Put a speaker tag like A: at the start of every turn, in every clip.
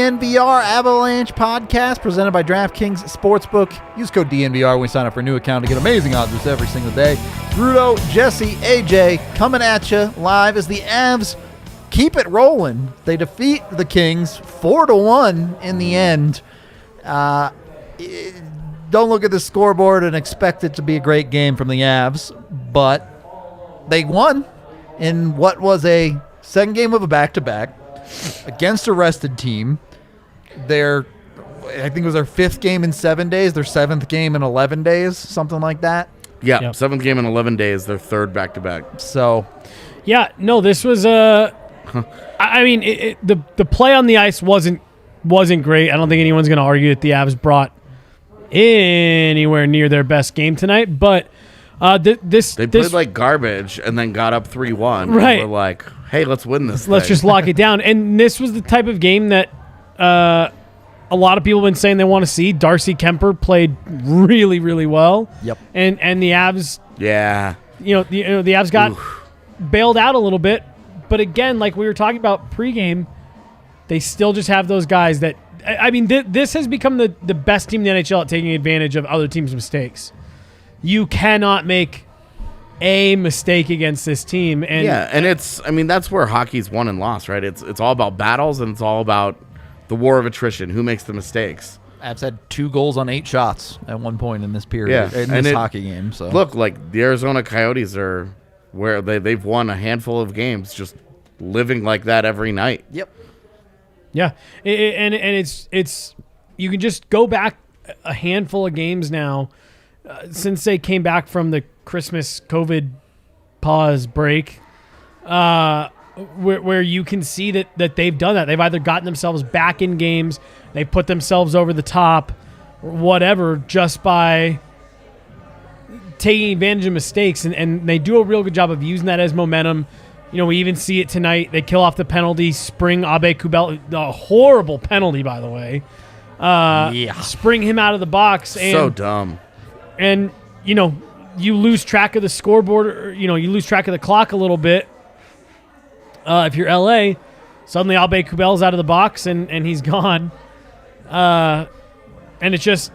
A: DNVR Avalanche podcast presented by DraftKings Sportsbook. Use code DNVR when we sign up for a new account to get amazing odds every single day. Rudo, Jesse, AJ coming at you live as the Avs keep it rolling. They defeat the Kings 4-1 in the end. Don't look at the scoreboard and expect it to be a great game from the Avs, but they won in what was a second game of a back-to-back against a rested team. I think it was their fifth game in 7 days, their seventh game in 11 days, something like that.
B: Yeah,
C: Yep.
B: Seventh game in 11 days, their third back-to-back.
A: So,
C: yeah, no, this was I mean, the play on the ice wasn't great. I don't think anyone's going to argue that the Avs brought anywhere near their best game tonight, but
B: They played like garbage and then got up 3-1.
C: Right.
B: And we're like, hey, let's win this
C: Let's
B: thing.
C: just lock it down. And this was the type of game that a lot of people have been saying they want to see. Darcy Kuemper played really, really well.
A: Yep.
C: And the Avs,
B: Yeah.
C: the Avs got bailed out a little bit. But again, like we were talking about pregame, they still just have those guys that, I mean, this has become the best team in the NHL at taking advantage of other teams' mistakes. You cannot make a mistake against this team. And
B: that's where hockey's won and lost, right? It's all about battles, and it's all about the war of attrition. Who makes the mistakes?
A: Avs had 2 goals on 8 shots at one point in this period, in this hockey game. So
B: look, like the Arizona Coyotes are where they've won a handful of games just living like that every night.
A: Yep.
C: yeah, and it's you can just go back a handful of games now since they came back from the Christmas COVID pause break, where you can see that they've done that. They've either gotten themselves back in games, they put themselves over the top, or whatever, just by taking advantage of mistakes, and they do a real good job of using that as momentum. We even see it tonight. They kill off the penalty, spring Abe Kubel, a horrible penalty, by the way. Spring him out of the box. And,
B: so dumb.
C: And, you lose track of the scoreboard, or, you lose track of the clock a little bit. If you're LA, suddenly Abe Kubel's out of the box and he's gone. And it's just,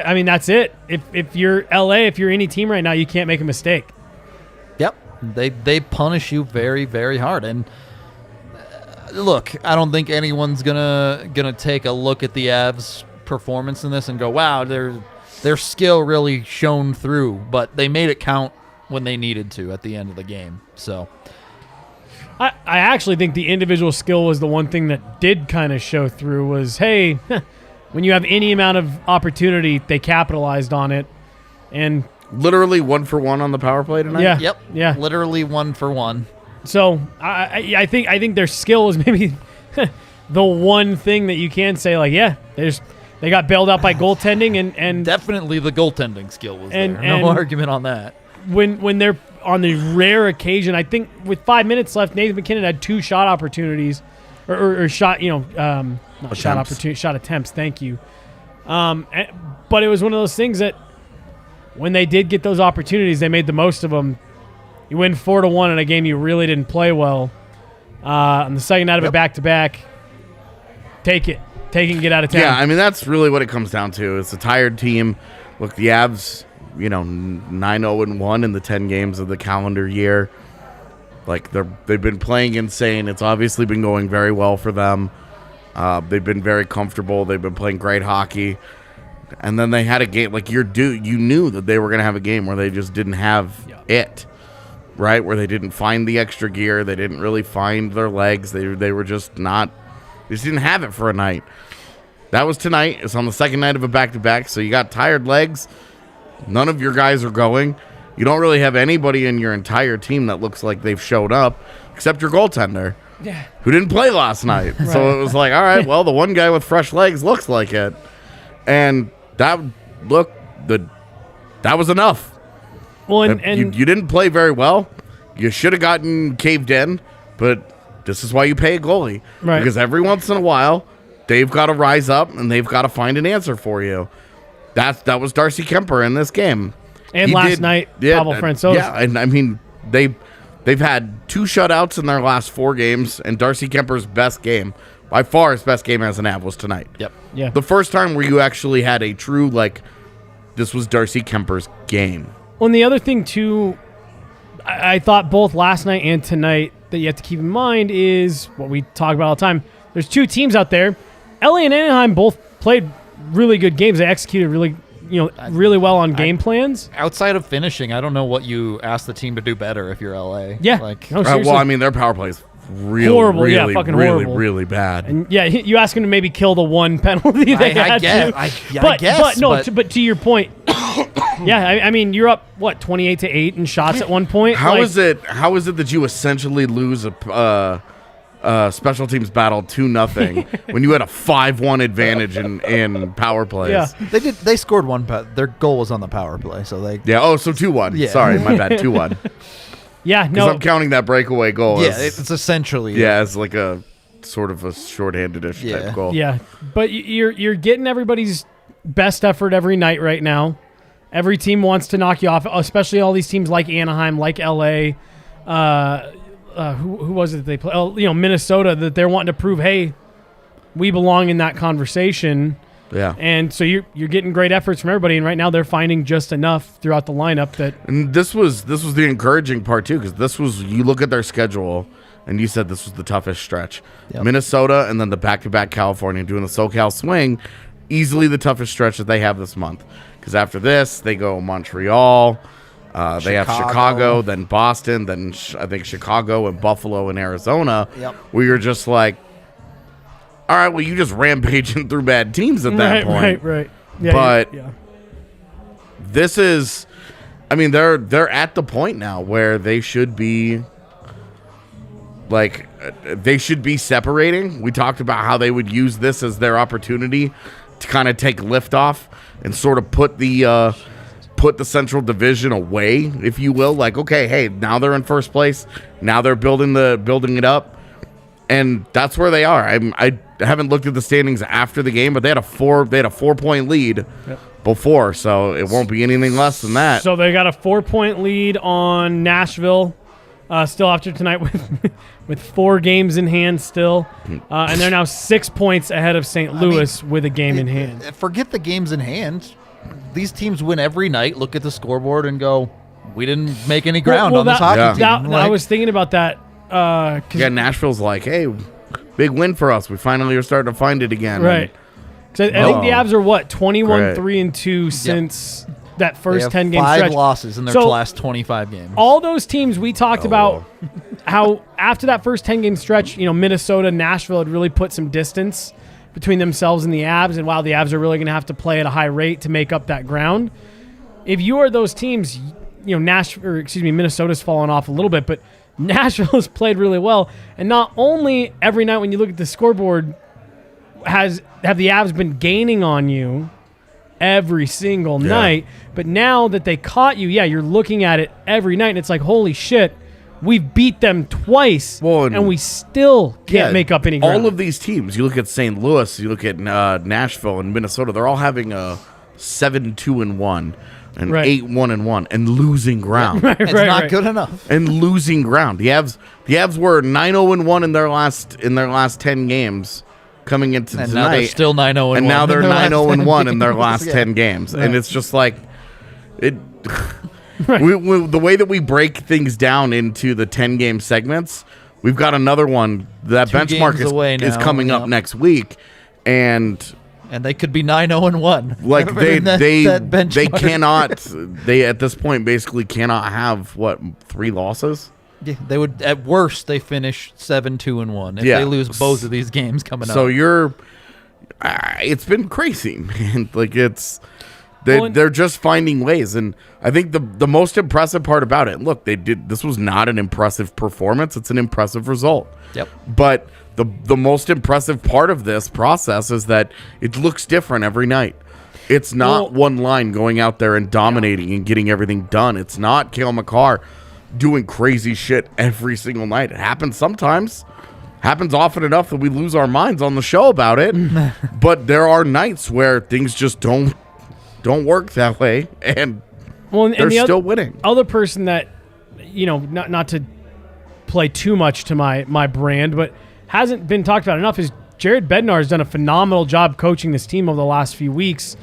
C: I mean, that's it. If you're LA, if you're any team right now, you can't make a mistake.
A: Yep. They punish you very, very hard. And look, I don't think anyone's gonna take a look at the Avs' performance in this and go, wow, their skill really shone through, but they made it count when they needed to at the end of the game. So
C: I actually think the individual skill was the one thing that did kind of show through was, hey, when you have any amount of opportunity, they capitalized on it. And
B: literally 1 for 1 on the power play tonight.
C: Yeah.
A: Yep.
C: Yeah.
A: Literally 1 for 1.
C: So I think their skill is maybe the one thing that you can say, like, yeah, they got bailed out by goaltending and
A: Definitely the goaltending skill was
C: and-
A: there. No
C: and-
A: argument on that.
C: when they're on the rare occasion, I think with 5 minutes left, Nathan McKinnon had 2 shot opportunities or shot, not shot opportunities, shot attempts. Thank you. But it was one of those things that when they did get those opportunities, they made the most of them. You win 4-1 in a game you really didn't play well. On the second night of a back-to-back, take it and get out of town.
B: Yeah, I mean, that's really what it comes down to. It's a tired team. Look, the Avs, 9-0-1 in the 10 games of the calendar year. Like, they've been playing insane. It's obviously been going very well for them. They've been very comfortable. They've been playing great hockey. And then they had a game, like you knew that they were going to have a game where they just didn't have it, right? Where they didn't find the extra gear. They didn't really find their legs. They were just not, they just didn't have it for a night. That was tonight. It's on the second night of a back-to-back, so you got tired legs. None of your guys are going. You don't really have anybody in your entire team that looks like they've showed up, except your goaltender, who didn't play last night. Right. So it was like, all right, well, the one guy with fresh legs looks like it. And that was enough.
C: Well, and
B: you didn't play very well. You should have gotten caved in, but this is why you pay a goalie.
C: Right.
B: Because every once in a while, they've got to rise up and they've got to find an answer for you. That was Darcy Kuemper in this game.
C: And last night, Pavel Francouz.
B: Yeah, and I mean, they've had 2 shutouts in their last 4 games, and Darcy Kuemper's best game by far his best game as an Av was tonight.
A: Yep.
C: Yeah.
B: The first time where you actually had a true, this was Darcy Kuemper's game.
C: Well, and the other thing, too, I thought both last night and tonight that you have to keep in mind is what we talk about all the time. There's two teams out there. LA and Anaheim both played really good games. They executed really well on game plans.
A: Outside of finishing, I don't know what you ask the team to do better if you're LA.
C: Yeah. No, seriously.
B: Their power play is really,
C: Horrible, yeah,
B: really,
C: fucking
B: really,
C: horrible.
B: really bad.
C: And you ask him to maybe kill the one penalty they had to.
A: I guess.
C: But to your point, yeah, you're up 28-8 in shots at one point.
B: How is it that you essentially lose a special teams battle 2-0 when you had a 5-1 advantage in power plays?
C: Yeah.
A: They scored one. Their goal was on the power play, so they.
B: Yeah. Oh, so 2-1.
A: Yeah.
B: Sorry, my bad. 2-1.
C: Yeah.
B: Because
C: No.
B: I'm counting that breakaway goal.
A: Yeah,
B: as,
A: it's essentially.
B: yeah, as like a sort of a shorthanded-ish type goal.
C: Yeah, but you're getting everybody's best effort every night right now. Every team wants to knock you off, especially all these teams like Anaheim, like LA. Who was it that they play? Oh, Minnesota, that they're wanting to prove, hey, we belong in that conversation.
B: Yeah.
C: And so you're getting great efforts from everybody, and right now they're finding just enough throughout the lineup that.
B: And this was the encouraging part too, because you look at their schedule, and you said this was the toughest stretch.
A: Yep.
B: Minnesota, and then the back-to-back California, doing the SoCal swing, easily the toughest stretch that they have this month. Because after this, they go Montreal. They have Chicago, then Boston, then I think Chicago and Buffalo and Arizona.
A: Yep.
B: Where you're just like, all right, well, you just rampaging through bad teams at that point.
C: Right. Yeah,
B: But
C: yeah.
B: this is, they're at the point now where they should be, separating. We talked about how they would use this as their opportunity to kind of take liftoff and sort of put the Central Division away, if you will. Like, okay, hey, now they're in first place. Now they're building it up. And that's where they are. I haven't looked at the standings after the game, but they had a 4-point lead before, so it won't be anything less than that.
C: So they got a 4-point lead on Nashville, still after tonight with 4 games in hand still, and they're now 6 points ahead of St. Louis with a game in hand.
A: Forget the games in hand. These teams win every night. Look at the scoreboard and go, we didn't make any ground on this hockey team.
C: I was thinking about that.
B: Nashville's like, hey, big win for us. We finally are starting to find it again.
C: Right. I think the Avs are 21-3-2 since that first 10-game stretch.
A: 5 losses in their last 25 games.
C: All those teams we talked about how after that first 10-game stretch, Minnesota, Nashville had really put some distance between themselves and the Avs, and the Avs are really going to have to play at a high rate to make up that ground. If you are those teams, Minnesota's fallen off a little bit, but Nashville has played really well. And not only every night when you look at the scoreboard have the Avs been gaining on you every single night, but now that they caught you, you're looking at it every night, and it's like, holy shit, we've beat them twice, and we still can't make up any ground.
B: All of these teams, you look at St. Louis, you look at Nashville and Minnesota, they're all having a 7-2-1. And 8-1-1 and losing ground.
A: It's not good enough.
B: And losing ground. The Avs were 9-0-1 in their last 10 games coming into tonight.
A: And now they're still 9-0-1.
B: And now they're 9-0-1 in their last 10 games. Right. And it's just like it. The way that we break things down into the 10-game segments, we've got another one. That benchmark is coming up next week, and they could be 9-0-1. Like they cannot. They at this point basically cannot have 3 losses.
A: Yeah, they would at worst they finish 7-2-1 if they lose both of these games coming up.
B: So it's been crazy, man. Like they're just finding ways, and I think the most impressive part about it. Look, this was not an impressive performance. It's an impressive result.
A: Yep.
B: But the most impressive part of this process is that it looks different every night. It's not one line going out there and dominating and getting everything done. It's not Cale Makar doing crazy shit every single night. It happens sometimes. Happens often enough that we lose our minds on the show about it. But there are nights where things just don't work that way, and they're still winning.
C: Other person that, not to play too much to my brand, but hasn't been talked about enough is Jared Bednar has done a phenomenal job coaching this team over the last few weeks.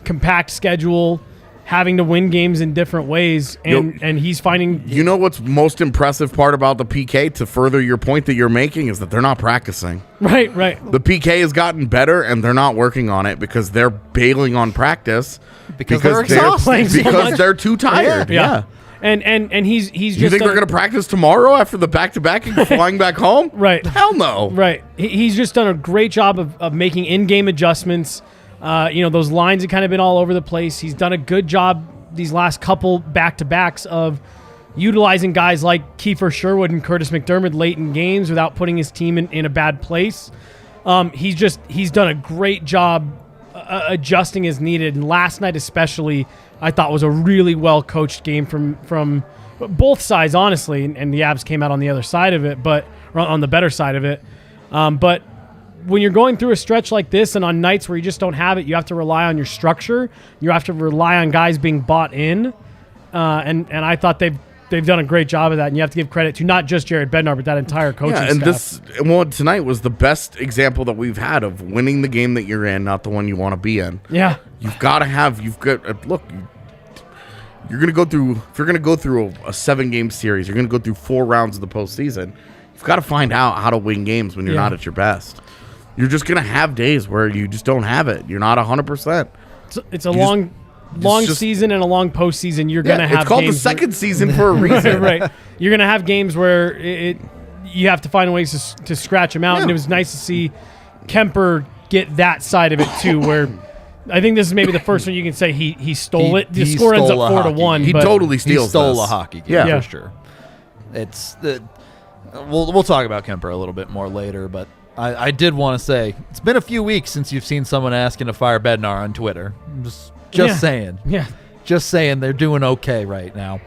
C: Compact schedule, having to win games in different ways, and he's finding...
B: You know what's most impressive part about the PK, to further your point that you're making, is that they're not practicing.
C: Right.
B: The PK has gotten better, and they're not working on it because they're bailing on practice.
A: Because they're exhausted.
B: Because they're too tired. Yeah.
C: And he's just...
B: You think they're going to practice tomorrow after the back-to-back and flying back home?
C: Right.
B: Hell no.
C: Right. He's just done a great job of making in-game adjustments. Those lines have kind of been all over the place. He's done a good job these last couple back-to-backs of utilizing guys like Kiefer Sherwood and Curtis McDermott late in games without putting his team in a bad place. He's done a great job adjusting as needed. And last night especially, I thought was a really well-coached game from both sides, honestly. And the Avs came out on the other side of it, but on the better side of it. But when you're going through a stretch like this and on nights where you just don't have it, you have to rely on your structure. You have to rely on guys being bought in. And I thought they've done a great job of that. And you have to give credit to not just Jared Bednar, but that entire coaching staff.
B: Tonight was the best example that we've had of winning the game that you're in, not the one you want to be in.
C: Yeah.
B: You're going to go through, if you're going to go through a 7-game series, you're going to go through 4 rounds of the postseason. You've got to find out how to win games when you're not at your best. You're just going to have days where you just don't have it. You're not 100%.
C: It's a long season and a long postseason. You're going to have
B: it's called
C: games
B: the second season for a reason.
C: Right. You're going to have games where you have to find ways to scratch them out. Yeah. And it was nice to see Kuemper get that side of it too, where I think this is maybe the first one you can say he stole it. The score ends up 4-1.
B: He totally steals.
A: He stole a hockey game for sure. We'll talk about Kuemper a little bit more later, but I did want to say it's been a few weeks since you've seen someone asking to fire Bednar on Twitter. I'm just saying.
C: Yeah.
A: Just saying they're doing okay right now.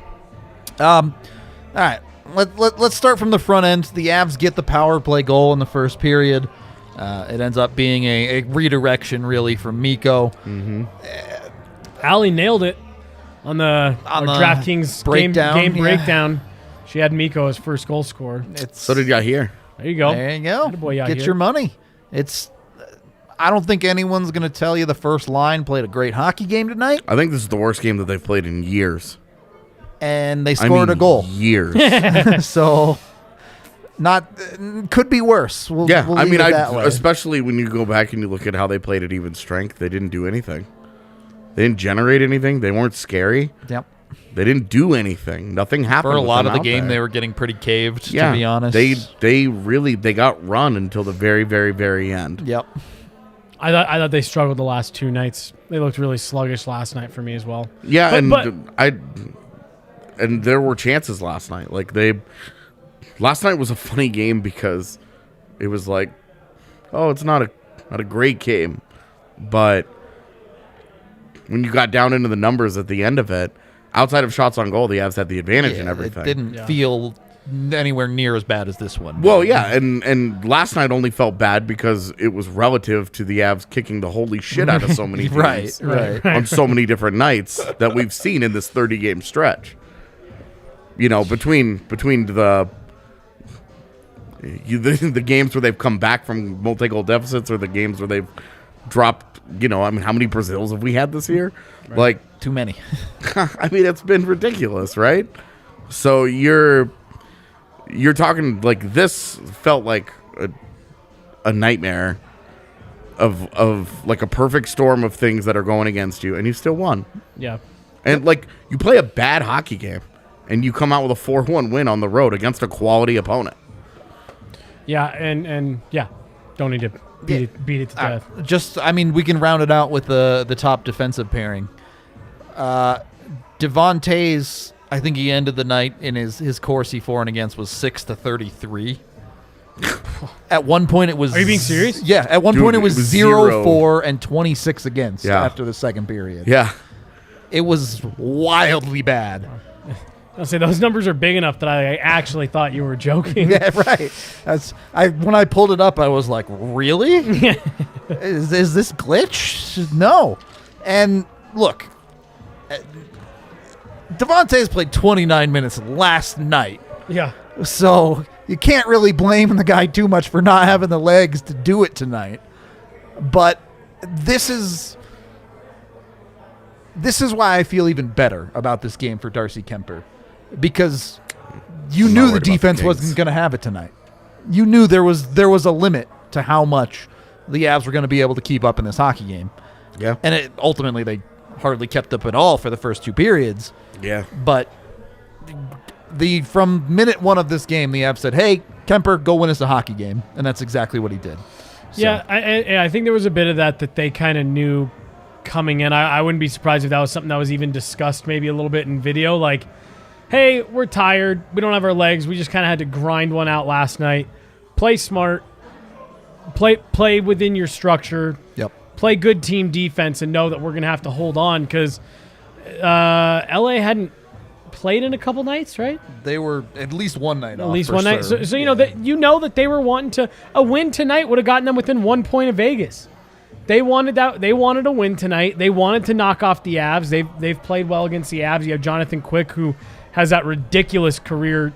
A: All right. Let's start from the front end. The Avs get the power play goal in the first period. It ends up being a redirection, really, from Mikko.
C: Mm-hmm. Allie nailed it on the DraftKings game breakdown. She had Mikko as first goal scorer.
B: So did Yahir.
C: There you go.
A: There you go.
C: Boy,
A: Get your money. I don't think anyone's going to tell you the first line played a great hockey game tonight.
B: I think this is the worst game that they've played in years.
A: And they scored a goal.
B: Years.
A: So, could be worse. We'll leave it that way.
B: Especially when you go back and you look at how they played at even strength, they didn't do anything. They didn't generate anything. They weren't scary.
A: Yep.
B: They didn't do anything. Nothing happened.
A: For a lot of the game, they were getting pretty caved, to be honest.
B: They got run until the very, very, very end.
A: Yep.
C: I thought they struggled the last 2 nights. They looked really sluggish last night for me as well.
B: Yeah, and there were chances last night. Last night was a funny game because it was like, it's not a great game, but when you got down into the numbers at the end of it, outside of shots on goal, the Avs had the advantage in everything.
A: It didn't feel anywhere near as bad as this one.
B: Well, yeah, and last night only felt bad because it was relative to the Avs kicking the holy shit out of so many teams
A: right.
B: on so many different nights that we've seen in this 30-game stretch. You know, between the games where they've come back from multi-goal deficits or the games where they've dropped, how many Brazils have we had this year?
A: Right.
B: Like,
A: too many.
B: I mean, it's been ridiculous, right? So you're talking like this felt like a nightmare of like a perfect storm of things that are going against you, and you still won.
C: Yeah.
B: And you play a bad hockey game and you come out with a 4-1 win on the road against a quality opponent.
C: Yeah, and don't need to beat it to death.
A: We can round it out with the top defensive pairing. Devontae's, I think he ended the night in his Corsi for and against was 6-33. At one point it was...
C: Are you being serious?
A: Yeah, at one point it was 0-4 and 26 against after the second period.
B: Yeah.
A: It was wildly bad.
C: I'll say those numbers are big enough that I actually thought you were joking.
A: Yeah, right. When I pulled it up, I was like, really? Is this glitch? No. And look, Devontae's played 29 minutes last night.
C: Yeah.
A: So you can't really blame the guy too much for not having the legs to do it tonight. But this is why I feel even better about this game for Darcy Kuemper, because you knew the defense wasn't going to have it tonight. You knew there was a limit to how much the Avs were going to be able to keep up in this hockey game.
B: Yeah.
A: And ultimately they hardly kept up at all for the first 2 periods.
B: Yeah.
A: But from minute 1 of this game, the Avs said, "Hey, Kuemper, go win us a hockey game," and that's exactly what he did. So.
C: Yeah, I think there was a bit of that they kind of knew coming in. I wouldn't be surprised if that was something that was even discussed maybe a little bit in video. Like, hey, we're tired. We don't have our legs. We just kind of had to grind one out last night. Play smart. Play within your structure.
A: Yep.
C: Play good team defense and know that we're going to have to hold on because LA hadn't played in a couple nights, right?
A: They were at least one night off.
C: At least one night.
A: Sure.
C: So you know that they were wanting to a win tonight would have gotten them within 1 point of Vegas. They wanted that. They wanted a win tonight. They wanted to knock off the Avs. They've played well against the Avs. You have Jonathan Quick, who has that ridiculous career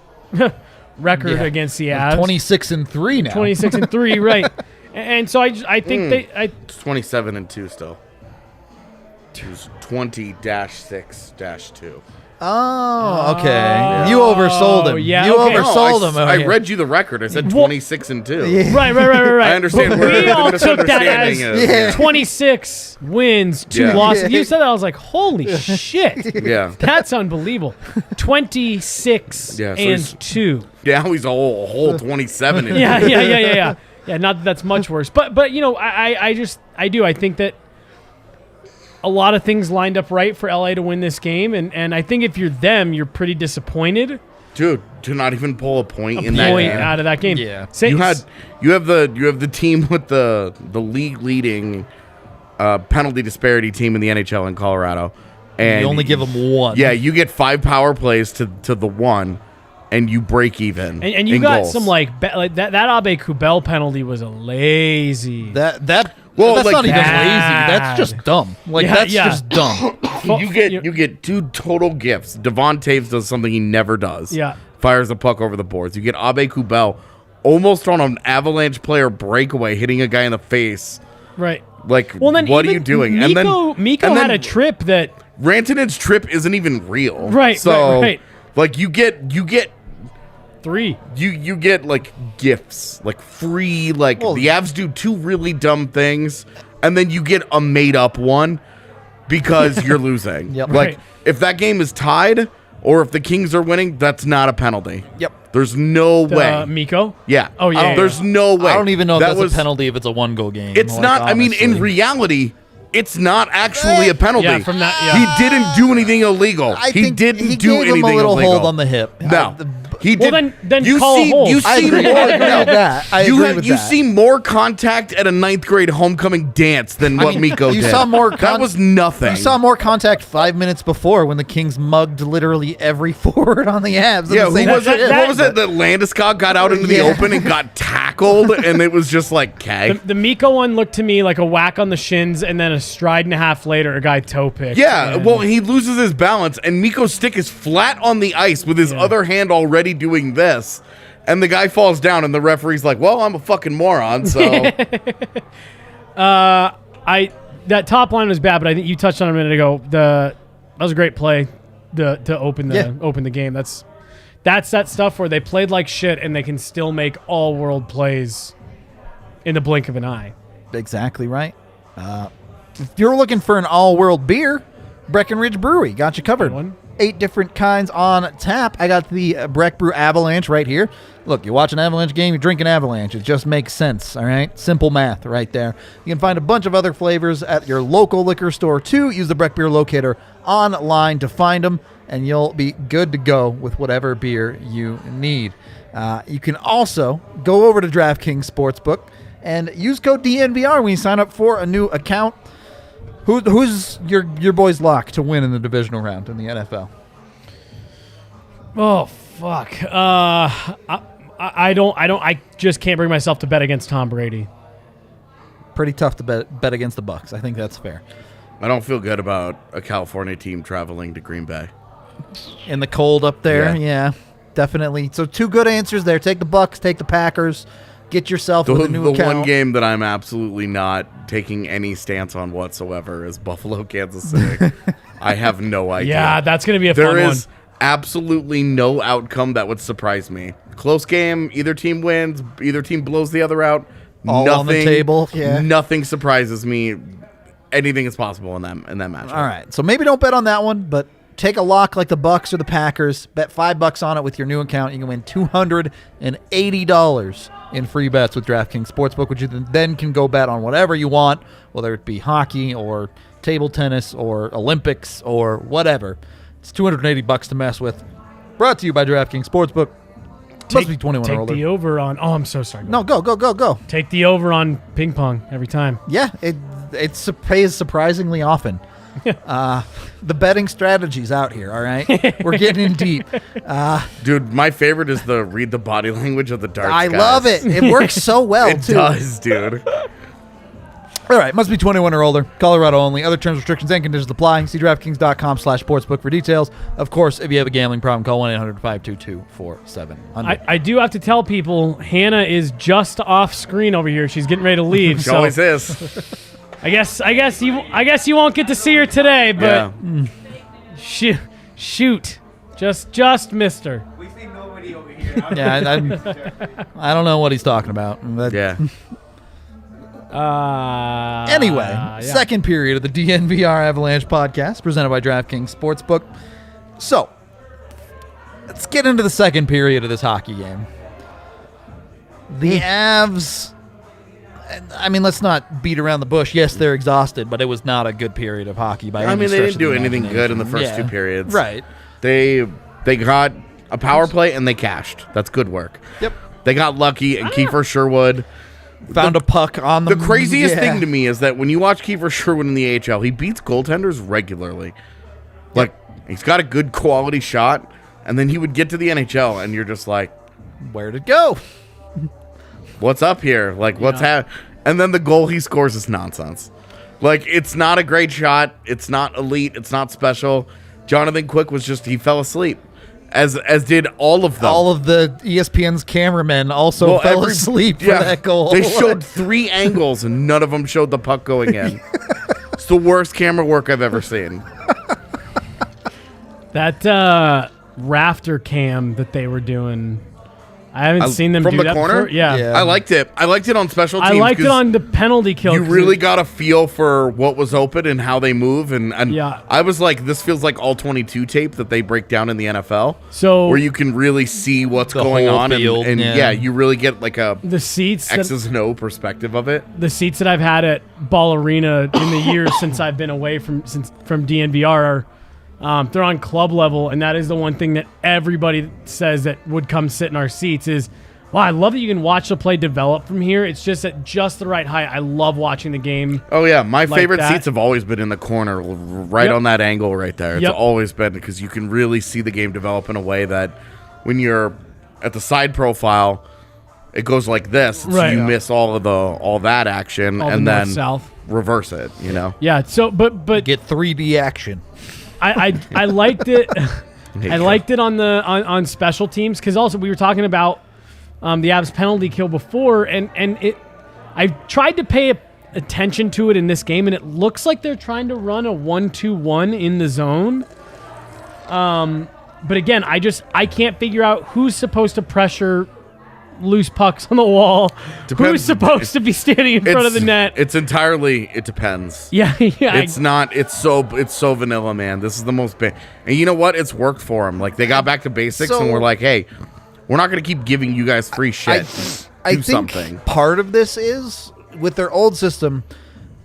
C: record against the Avs.
A: 26-3 now.
C: 26-3, right? And so I think
B: it's 27-2 still. It was 20-6-2.
A: Oh, okay. You oversold him.
C: Yeah,
A: you
C: okay.
A: oversold
B: No,
A: him.
B: I read you the record. I said 26-2.
A: Yeah.
C: Right.
B: I understand where
C: We
B: the
C: all took that
B: misunderstanding
C: as
B: is.
C: 26 wins, 2
B: Yeah.
C: losses. You said that, I was like, holy shit.
B: Yeah.
C: That's unbelievable. 26
B: Yeah, so
C: and
B: he's-
C: 2.
B: Now he's a whole 27 and
C: Yeah. Yeah, not that that's much worse. But I think that a lot of things lined up right for LA to win this game, and I think if you're them, you're pretty disappointed.
B: Dude, to not even pull a point
C: A
B: in that
C: point
B: game.
C: out of that game.
A: Yeah.
B: You have the team with the league leading penalty disparity team in the NHL in Colorado, and
A: You only give them 1.
B: Yeah, you get 5 power plays to the 1, and you break even.
C: And you
B: in
C: got
B: goals.
C: some like that Abe Kubel penalty was a lazy.
A: That's
B: Well,
A: not even
C: bad.
A: lazy. That's just dumb.
C: Yeah.
A: Just dumb.
B: you get 2 total gifts. Devon Taves does something he never does.
C: Yeah.
B: Fires the puck over the boards. You get Abe Kubel almost on an Avalanche player breakaway, hitting a guy in the face.
C: Right.
B: Like,
C: Well, then
B: what are
C: even
B: you doing?
C: Miko had a trip that.
B: Rantanen's trip isn't even real.
C: Right,
B: So,
C: right.
B: like, you get
C: 3.
B: you get like gifts, like free, like the Avs do 2 really dumb things, and then you get a made up one because you're losing.
A: Yep.
B: Like
C: Right.
B: if that game is tied or if the Kings are winning, that's not a penalty.
A: Yep.
B: There's no way.
C: Miko?
B: Yeah.
C: Oh, yeah.
B: There's no way.
A: I don't even know if
B: That
A: that's a penalty if it's a 1-goal game.
B: It's
A: like,
B: not. I mean, in
A: honestly.
B: reality, it's not actually a penalty.
C: Yeah, from that. Yeah.
B: He didn't do anything illegal.
A: I
B: He
A: think
B: didn't
A: he
B: do
A: gave
B: anything
A: him a little
B: illegal.
A: hold on the hip.
B: No. He
C: Well,
B: did.
C: then
B: you
C: call a
B: see,
C: hold.
B: you
A: I
B: see
A: agree.
B: more.
A: I agree with that. I
B: you
A: agree with
B: you
A: that.
B: see more contact at a 9th grade homecoming dance than what Miko
A: you
B: did.
A: saw more
B: that was nothing.
A: You saw more contact 5 minutes before when the Kings mugged literally every forward on the Avs.
B: Yeah,
A: in the
B: who
A: same
B: was it?
A: shift.
B: What was it that Landeskog got out into the
A: Yeah.
B: open and got tackled, and it was just like, okay.
C: The Miko one looked to me like a whack on the shins, and then a stride and a half later, a guy toe picked.
B: Yeah,
C: And-
B: well, he loses his balance, and Miko's stick is flat on the ice with his other hand already doing this. And the guy falls down, and the referee's like, well, I'm a fucking moron, so.
C: that top line was bad, but I think you touched on it a minute ago. That was a great play to open the game. That's that stuff where they played like shit and they can still make all world plays in the blink of an eye.
A: Exactly right. If you're looking for an all-world beer, Breckenridge Brewery got you covered.
C: Good one.
A: 8 different kinds on tap. I got the Breck Brew Avalanche right here. Look, you watch an Avalanche game, you drink an Avalanche. It just makes sense, all right? Simple math right there. You can find a bunch of other flavors at your local liquor store, too. Use the Breck Beer Locator online to find them, and you'll be good to go with whatever beer you need. You can also go over to DraftKings Sportsbook and use code DNVR when you sign up for a new account. Who's your boy's lock to win in the divisional round in the NFL?
C: Oh fuck! I just can't bring myself to bet against Tom Brady.
A: Pretty tough to bet against the Bucks. I think that's fair.
B: I don't feel good about a California team traveling to Green Bay.
A: In the cold up there, yeah. definitely. So 2 good answers there. Take the Bucks, take the Packers. Get yourself with a new account.
B: The one game that I'm absolutely not taking any stance on whatsoever is Buffalo, Kansas City. I have no idea.
C: Yeah, that's going to be a fun one.
B: There is absolutely no outcome that would surprise me. Close game, either team wins, either team blows the other out.
A: All on the table. Yeah.
B: Nothing surprises me. Anything is possible in that matchup.
A: All right. So maybe don't bet on that one, but take a lock like the Bucks or the Packers. Bet $5 on it with your new account. You can win $280 in free bets with DraftKings Sportsbook, which you then can go bet on whatever you want, whether it be hockey or table tennis or Olympics or whatever. It's $280 to mess with. Brought to you by DraftKings Sportsbook. Must be 21 or older.
C: Take the over on. Oh, I'm so sorry.
A: No, go.
C: Take the over on ping pong every time.
A: Yeah, it pays surprisingly often. The betting strategies out here, all right? We're getting in deep.
B: Dude, my favorite is the read the body language of the darts
A: I
B: guys.
A: love it. It works so well,
B: It
A: too.
B: does, dude.
A: All right, must be 21 or older. Colorado only. Other terms, restrictions, and conditions apply. See DraftKings.com/sportsbook for details. Of course, if you have a gambling problem, call 1-800-522-4700.
C: I do have to tell people, Hannah is just off screen over here. She's getting ready to leave.
B: She
C: so
B: always is.
C: I guess you won't get to see her today, but shoot, just missed her.
D: We see nobody over here.
A: Yeah, I don't know what he's talking about. But
B: Yeah.
A: Anyway, second period of the DNVR Avalanche podcast presented by DraftKings Sportsbook. So, let's get into the second period of this hockey game. The Avs, I mean, let's not beat around the bush. Yes, they're exhausted, but it was not a good period of hockey by any
B: I mean, they
A: stretch
B: didn't
A: of
B: do
A: the
B: anything good in the first
A: imagination.
B: two periods.
A: Right.
B: They got a power play and they cashed. That's good work.
A: Yep.
B: They got lucky, and Kiefer Sherwood
A: Found a puck on the
B: The craziest
A: yeah.
B: thing to me is that when you watch Kiefer Sherwood in the AHL, he beats goaltenders regularly. Like, he's got a good quality shot, and then he would get to the NHL, and you're just like,
A: Where'd it go?
B: what's up here? Like, what's happening? And then the goal he scores is nonsense. Like, it's not a great shot. It's not elite. It's not special. Jonathan Quick was just, he fell asleep. As did all of them.
A: All of the ESPN's cameramen also fell asleep for that goal.
B: They showed 3 angles, and none of them showed the puck going in. It's the worst camera work I've ever seen.
C: That rafter cam that they were doing, I haven't seen them
B: from
C: do
B: the
C: that
B: corner?
C: before. Yeah.
A: Yeah.
B: I liked it. I liked it on special teams.
C: I liked it
B: 'cause
C: on the penalty kill.
B: You really got a feel for what was open and how they move. And
C: Yeah.
B: I was like, this feels like all 22 tape that they break down in the NFL.
C: So
B: where you can really see what's
A: The
B: going
A: whole
B: on.
A: field,
B: And
A: yeah.
B: you really get like a
C: the seats
B: X's and O perspective of it.
C: the seats that I've had at Ball Arena in the years since I've been away from DNVR are they're on club level, and that is the one thing that everybody says that would come sit in our seats is, wow, I love that you can watch the play develop from here. It's just at just the right height. I love watching the game.
B: Oh, yeah. My
C: Like
B: favorite
C: that.
B: seats have always been in the corner, right
C: Yep.
B: on that angle right there. It's
C: Yep.
B: always been because you can really see the game develop in a way that when you're at the side profile, it goes like this. So
C: Right.
B: you miss all that action
C: All the
B: and then
C: north-south.
B: reverse it, you know?
C: Yeah. So, but
A: Get 3D action.
C: I liked it.
B: There
C: I
B: you
C: liked it on special teams because also we were talking about the Avs penalty kill before, and it. I tried to pay attention to it in this game, and it looks like they're trying to run a 1-2-1 in the zone. But again, I can't figure out who's supposed to pressure loose pucks on the wall.
B: Depends.
C: Who's supposed to be standing in front of the net?
B: It depends.
C: Yeah.
B: It's so vanilla, man. This is the most and you know what? It's worked for them. Like they got back to basics
A: So-
B: and we're like, hey, we're not going to keep giving you guys free shit.
A: I
B: Do
A: think
B: something.
A: part of this is with their old system,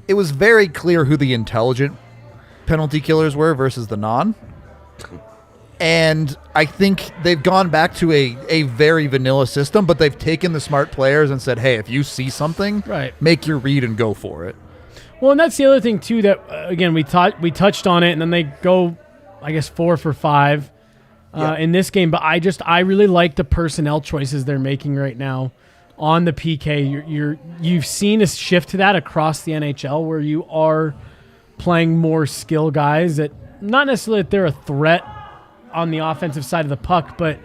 A: it was very clear who the intelligent penalty killers were versus the non. And I think they've gone back to a very vanilla system, but they've taken the smart players and said, hey, if you see something,
C: Right.
A: make your read and go for it.
C: Well, and that's the other thing too that again we touched on it, and then they go, I guess 4 for 5 in this game. But I really like the personnel choices they're making right now on the PK. You've seen a shift to that across the NHL where you are playing more skill guys that not necessarily that they're a threat on the offensive side of the puck, but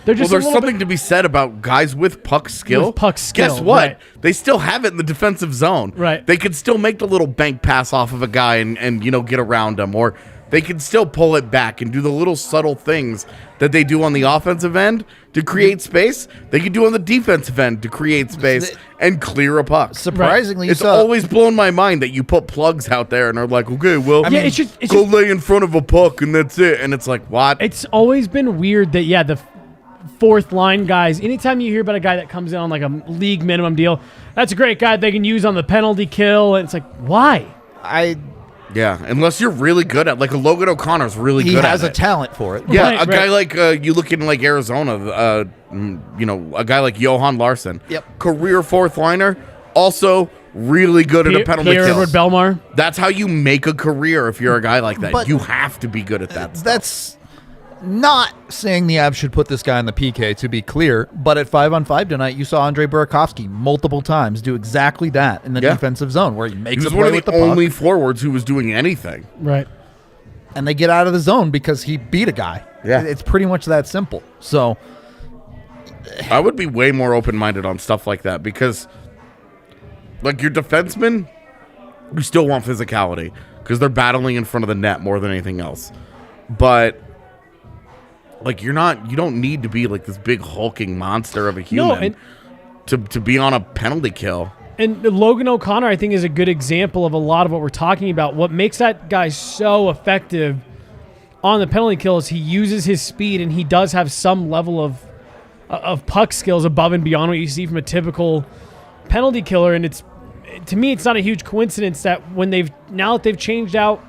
C: They're just
B: there's
C: a little
B: something to be said about guys with puck skill.
C: With puck skill,
B: Guess what?
C: right.
B: They still have it in the defensive zone.
C: Right.
B: They could still make the little bank pass off of a guy and get around him, or they can still pull it back and do the little subtle things that they do on the offensive end to create space. They can do on the defensive end to create space and clear a puck.
A: Surprisingly,
B: It's always blown my mind that you put plugs out there and are like, okay, well,
C: it's just
B: go lay in front of a puck and that's it. And it's like, what?
C: It's always been weird that the fourth line guys, anytime you hear about a guy that comes in on like a league minimum deal, that's a great guy they can use on the penalty kill. And it's like, why?
B: Yeah, unless you're really good at, like, a Logan O'Connor's really good at it.
A: He has a talent for it.
B: Yeah,
C: Right,
B: a guy like, you look in, like, Arizona, a guy like Johan Larsson.
A: Yep.
B: Career fourth liner, also really good at a penalty kill.
C: Edward Belmar.
B: That's how you make a career if you're a guy like that.
A: But
B: you have to be good at that stuff.
A: That's not saying the Avs should put this guy in the PK, to be clear, but at 5-on-5 tonight, you saw Andrei Burakovsky multiple times do exactly that in the defensive zone, where he makes
B: He
A: a
B: was
A: play
B: one of
A: with
B: the
A: the
B: only
A: puck,
B: forwards who was doing anything.
C: Right.
A: and they get out of the zone because he beat a guy.
B: Yeah.
A: It's pretty much that simple. So
B: I would be way more open-minded on stuff like that because, like, your defensemen, you still want physicality because they're battling in front of the net more than anything else. But, like, you don't need to be like this big hulking monster of a human to be on a penalty kill.
C: And Logan O'Connor, I think, is a good example of a lot of what we're talking about. What makes that guy so effective on the penalty kill is he uses his speed, and he does have some level of puck skills above and beyond what you see from a typical penalty killer. And to me, it's not a huge coincidence that now that they've changed out,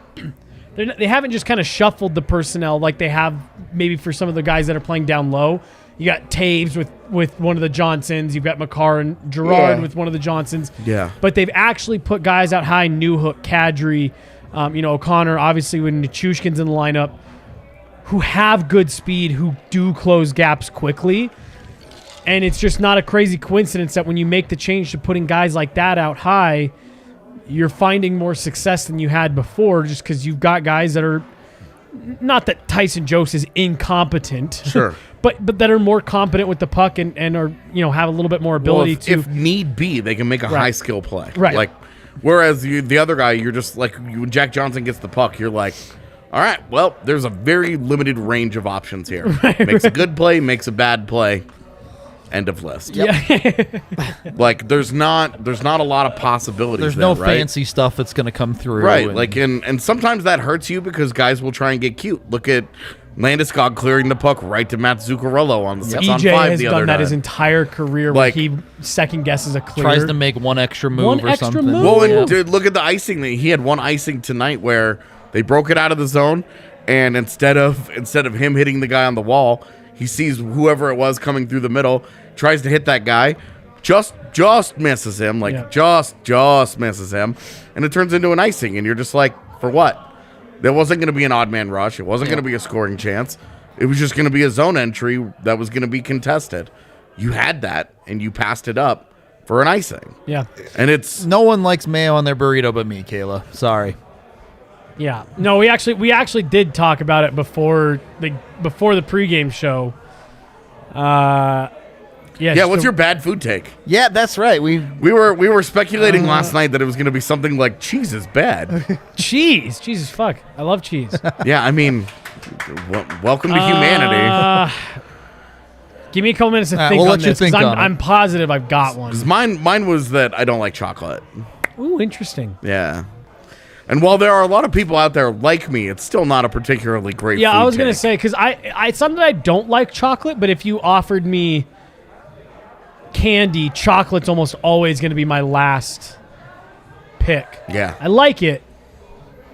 C: they haven't just kind of shuffled the personnel like they have maybe for some of the guys that are playing down low. You got Taves with one of the Johnsons. You've got Makar and Gerard with one of the Johnsons.
B: Yeah.
C: But they've actually put guys out high, Newhook, Kadri, O'Connor, obviously when Nichushkin's in the lineup, who have good speed, who do close gaps quickly. And it's just not a crazy coincidence that when you make the change to putting guys like that out high, you're finding more success than you had before just because you've got guys that are, not that Tyson Jost is incompetent.
B: Sure.
C: But that are more competent with the puck and are, have a little bit more ability
B: if need be, they can make a high skill play.
C: Right.
B: Like, whereas the other guy, you're just like, when Jack Johnson gets the puck, you're like, all right, well, there's a very limited range of options here. Makes a good play, makes a bad play. End of list.
C: Yeah.
B: Like, there's not a lot of possibilities.
A: there's
B: there,
A: no
B: right?
A: fancy stuff that's going to come through.
B: Right.
A: and-
B: Like, and sometimes that hurts you because guys will try and get cute. Look at Landeskog clearing the puck right to Matt Zuccarello on the 6-on-5
C: EJ has
B: the other
C: done that
B: night.
C: his entire career
B: Like-
C: where he second guesses a clear.
A: tries to make one extra move or
C: extra
A: something.
C: move.
B: Well, and dude, look at the icing. He had one icing tonight where they broke it out of the zone, and instead of him hitting the guy on the wall, he sees whoever it was coming through the middle, tries to hit that guy, just misses him, just misses him, and it turns into an icing, and you're just like, for what? There wasn't going to be an odd man rush. It wasn't going to be a scoring chance. It was just going to be a zone entry that was going to be contested. You had that, and you passed it up for an icing.
C: Yeah.
B: And it's
A: No one likes mayo on their burrito but me, Kayla. Sorry.
C: Yeah. No, we actually did talk about it before the pregame show.
B: yeah. What's your bad food take?
A: Yeah, that's right.
B: We were speculating last night that it was going to be something like cheese is bad.
C: cheese? Jesus fuck! I love cheese.
B: Yeah, I mean, welcome to humanity.
C: Give me a couple minutes to think
A: we'll
C: on
A: let you
C: this. 'Cause
A: think on it.
C: I'm positive I've got one.
B: 'Cause mine was that I don't like chocolate.
C: Ooh, interesting.
B: Yeah. And while there are a lot of people out there like me, it's still not a particularly great
C: Yeah,
B: food
C: I was gonna
B: take.
C: say because it's something I don't like chocolate, but if you offered me candy, chocolate's almost always gonna be my last pick.
B: Yeah.
C: I like it,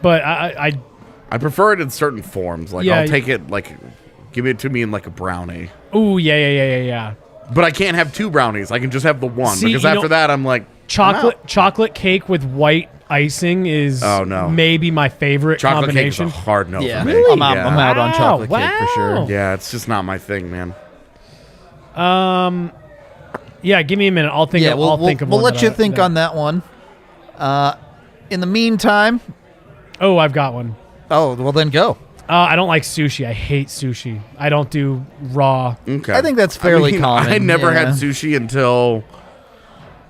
C: but I
B: I prefer it in certain forms. Like,
C: Yeah,
B: I'll take it, like, give it to me in, like, a brownie.
C: ooh yeah.
B: But I can't have two brownies. I can just have the one.
C: See,
B: because
C: you
B: after
C: know-
B: that, I'm like,
C: Chocolate cake with white icing is
B: Oh, no.
C: maybe my favorite
B: chocolate cake is
C: combination.
B: a hard no
A: Yeah,
B: for me.
A: I'm out.
B: Yeah.
A: I'm out on chocolate cake for
C: Wow.
A: sure.
B: Yeah, it's just not my thing, man.
C: Yeah, give me a minute. I'll think.
A: Yeah,
C: I'll think of
A: we'll
C: one
A: let
C: that
A: you
C: I-
A: think
C: that-
A: on that one. In the meantime,
C: Oh, I've got one.
A: oh well, then go.
C: I don't like sushi. I hate sushi. I don't do raw.
B: Okay.
A: I think that's fairly common.
B: I never had
A: yeah.
B: sushi until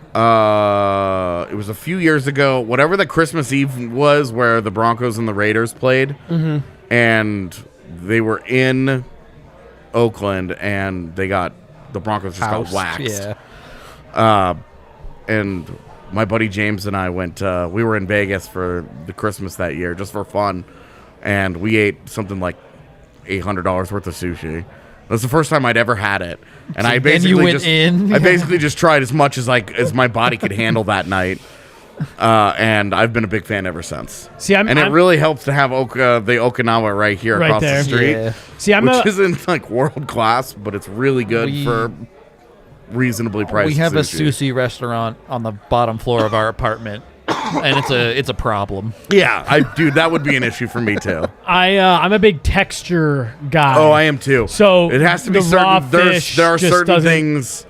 B: it was a few years ago. Whatever the Christmas Eve was, where the Broncos and the Raiders played, and they were in Oakland, and the Broncos just got waxed.
A: Yeah.
B: And my buddy James and I went. We were in Vegas for the Christmas that year, just for fun, and we ate something like $800 worth of sushi. That's the first time I'd ever had it, and I basically just tried as much as my body could handle that night, and I've been a big fan ever since.
C: See,
B: it really helps to have the Okinawa right here across
C: there.
B: the street,
A: Yeah.
C: See,
B: which isn't like world class, but it's really good for reasonably priced.
A: We have
B: sushi.
A: a sushi restaurant on the bottom floor of our apartment, and it's a problem.
B: Yeah, dude, that would be an issue for me too.
C: I'm a big texture guy.
B: Oh, I am too.
C: So
B: it has to be
C: the raw
B: certain.
C: fish
B: There are
C: just
B: certain
C: doesn't-
B: things,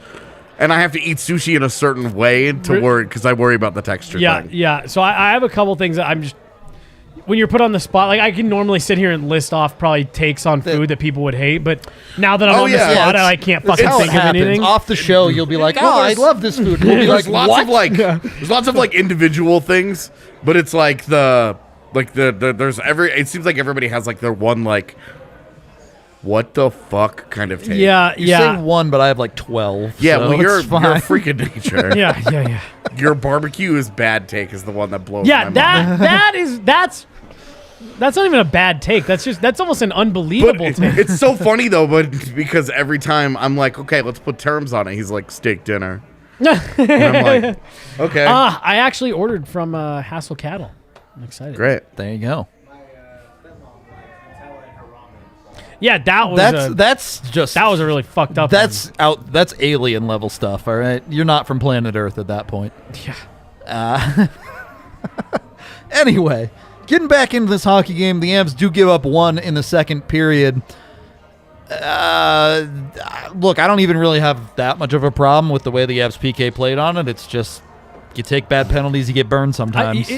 B: and I have to eat sushi in a certain way to worry because I worry about the texture. thing.
C: Yeah. So I have a couple things that I'm just. When you're put on the spot, like I can normally sit here and list off probably takes on food that people would hate, but now that I'm on the spot, I can't fucking
A: How
C: think
A: it
C: of
A: happens.
C: anything.
A: Off the show, you'll be like, "Oh, I love this food." We'll be like,
B: There's lots
A: "What?"
B: of there's lots of like individual things, but it's like there's it seems like everybody has like their one like what the fuck kind of take.
C: Yeah.
A: You're saying one, but I have like 12.
B: Yeah,
A: so
B: well, you're
A: it's
B: a
A: fine.
B: freak of nature.
C: Yeah.
B: Your barbecue is bad take is the one that blows
C: Yeah,
B: my mind.
C: that's not even a bad take. That's almost an unbelievable
B: But
C: take.
B: it's so funny though, but because every time I'm like, okay, let's put terms on it. He's like, steak dinner. And I'm like, okay,
C: I actually ordered from Hassel Cattle. I'm excited.
B: great.
A: There you go.
C: Yeah, that was a really fucked up.
A: That's alien level stuff. All right, you're not from planet Earth at that point.
C: Yeah.
A: Anyway, getting back into this hockey game, the Avs do give up one in the second period. Look, I don't even really have that much of a problem with the way the Avs PK played on it. It's just you take bad penalties, you get burned sometimes.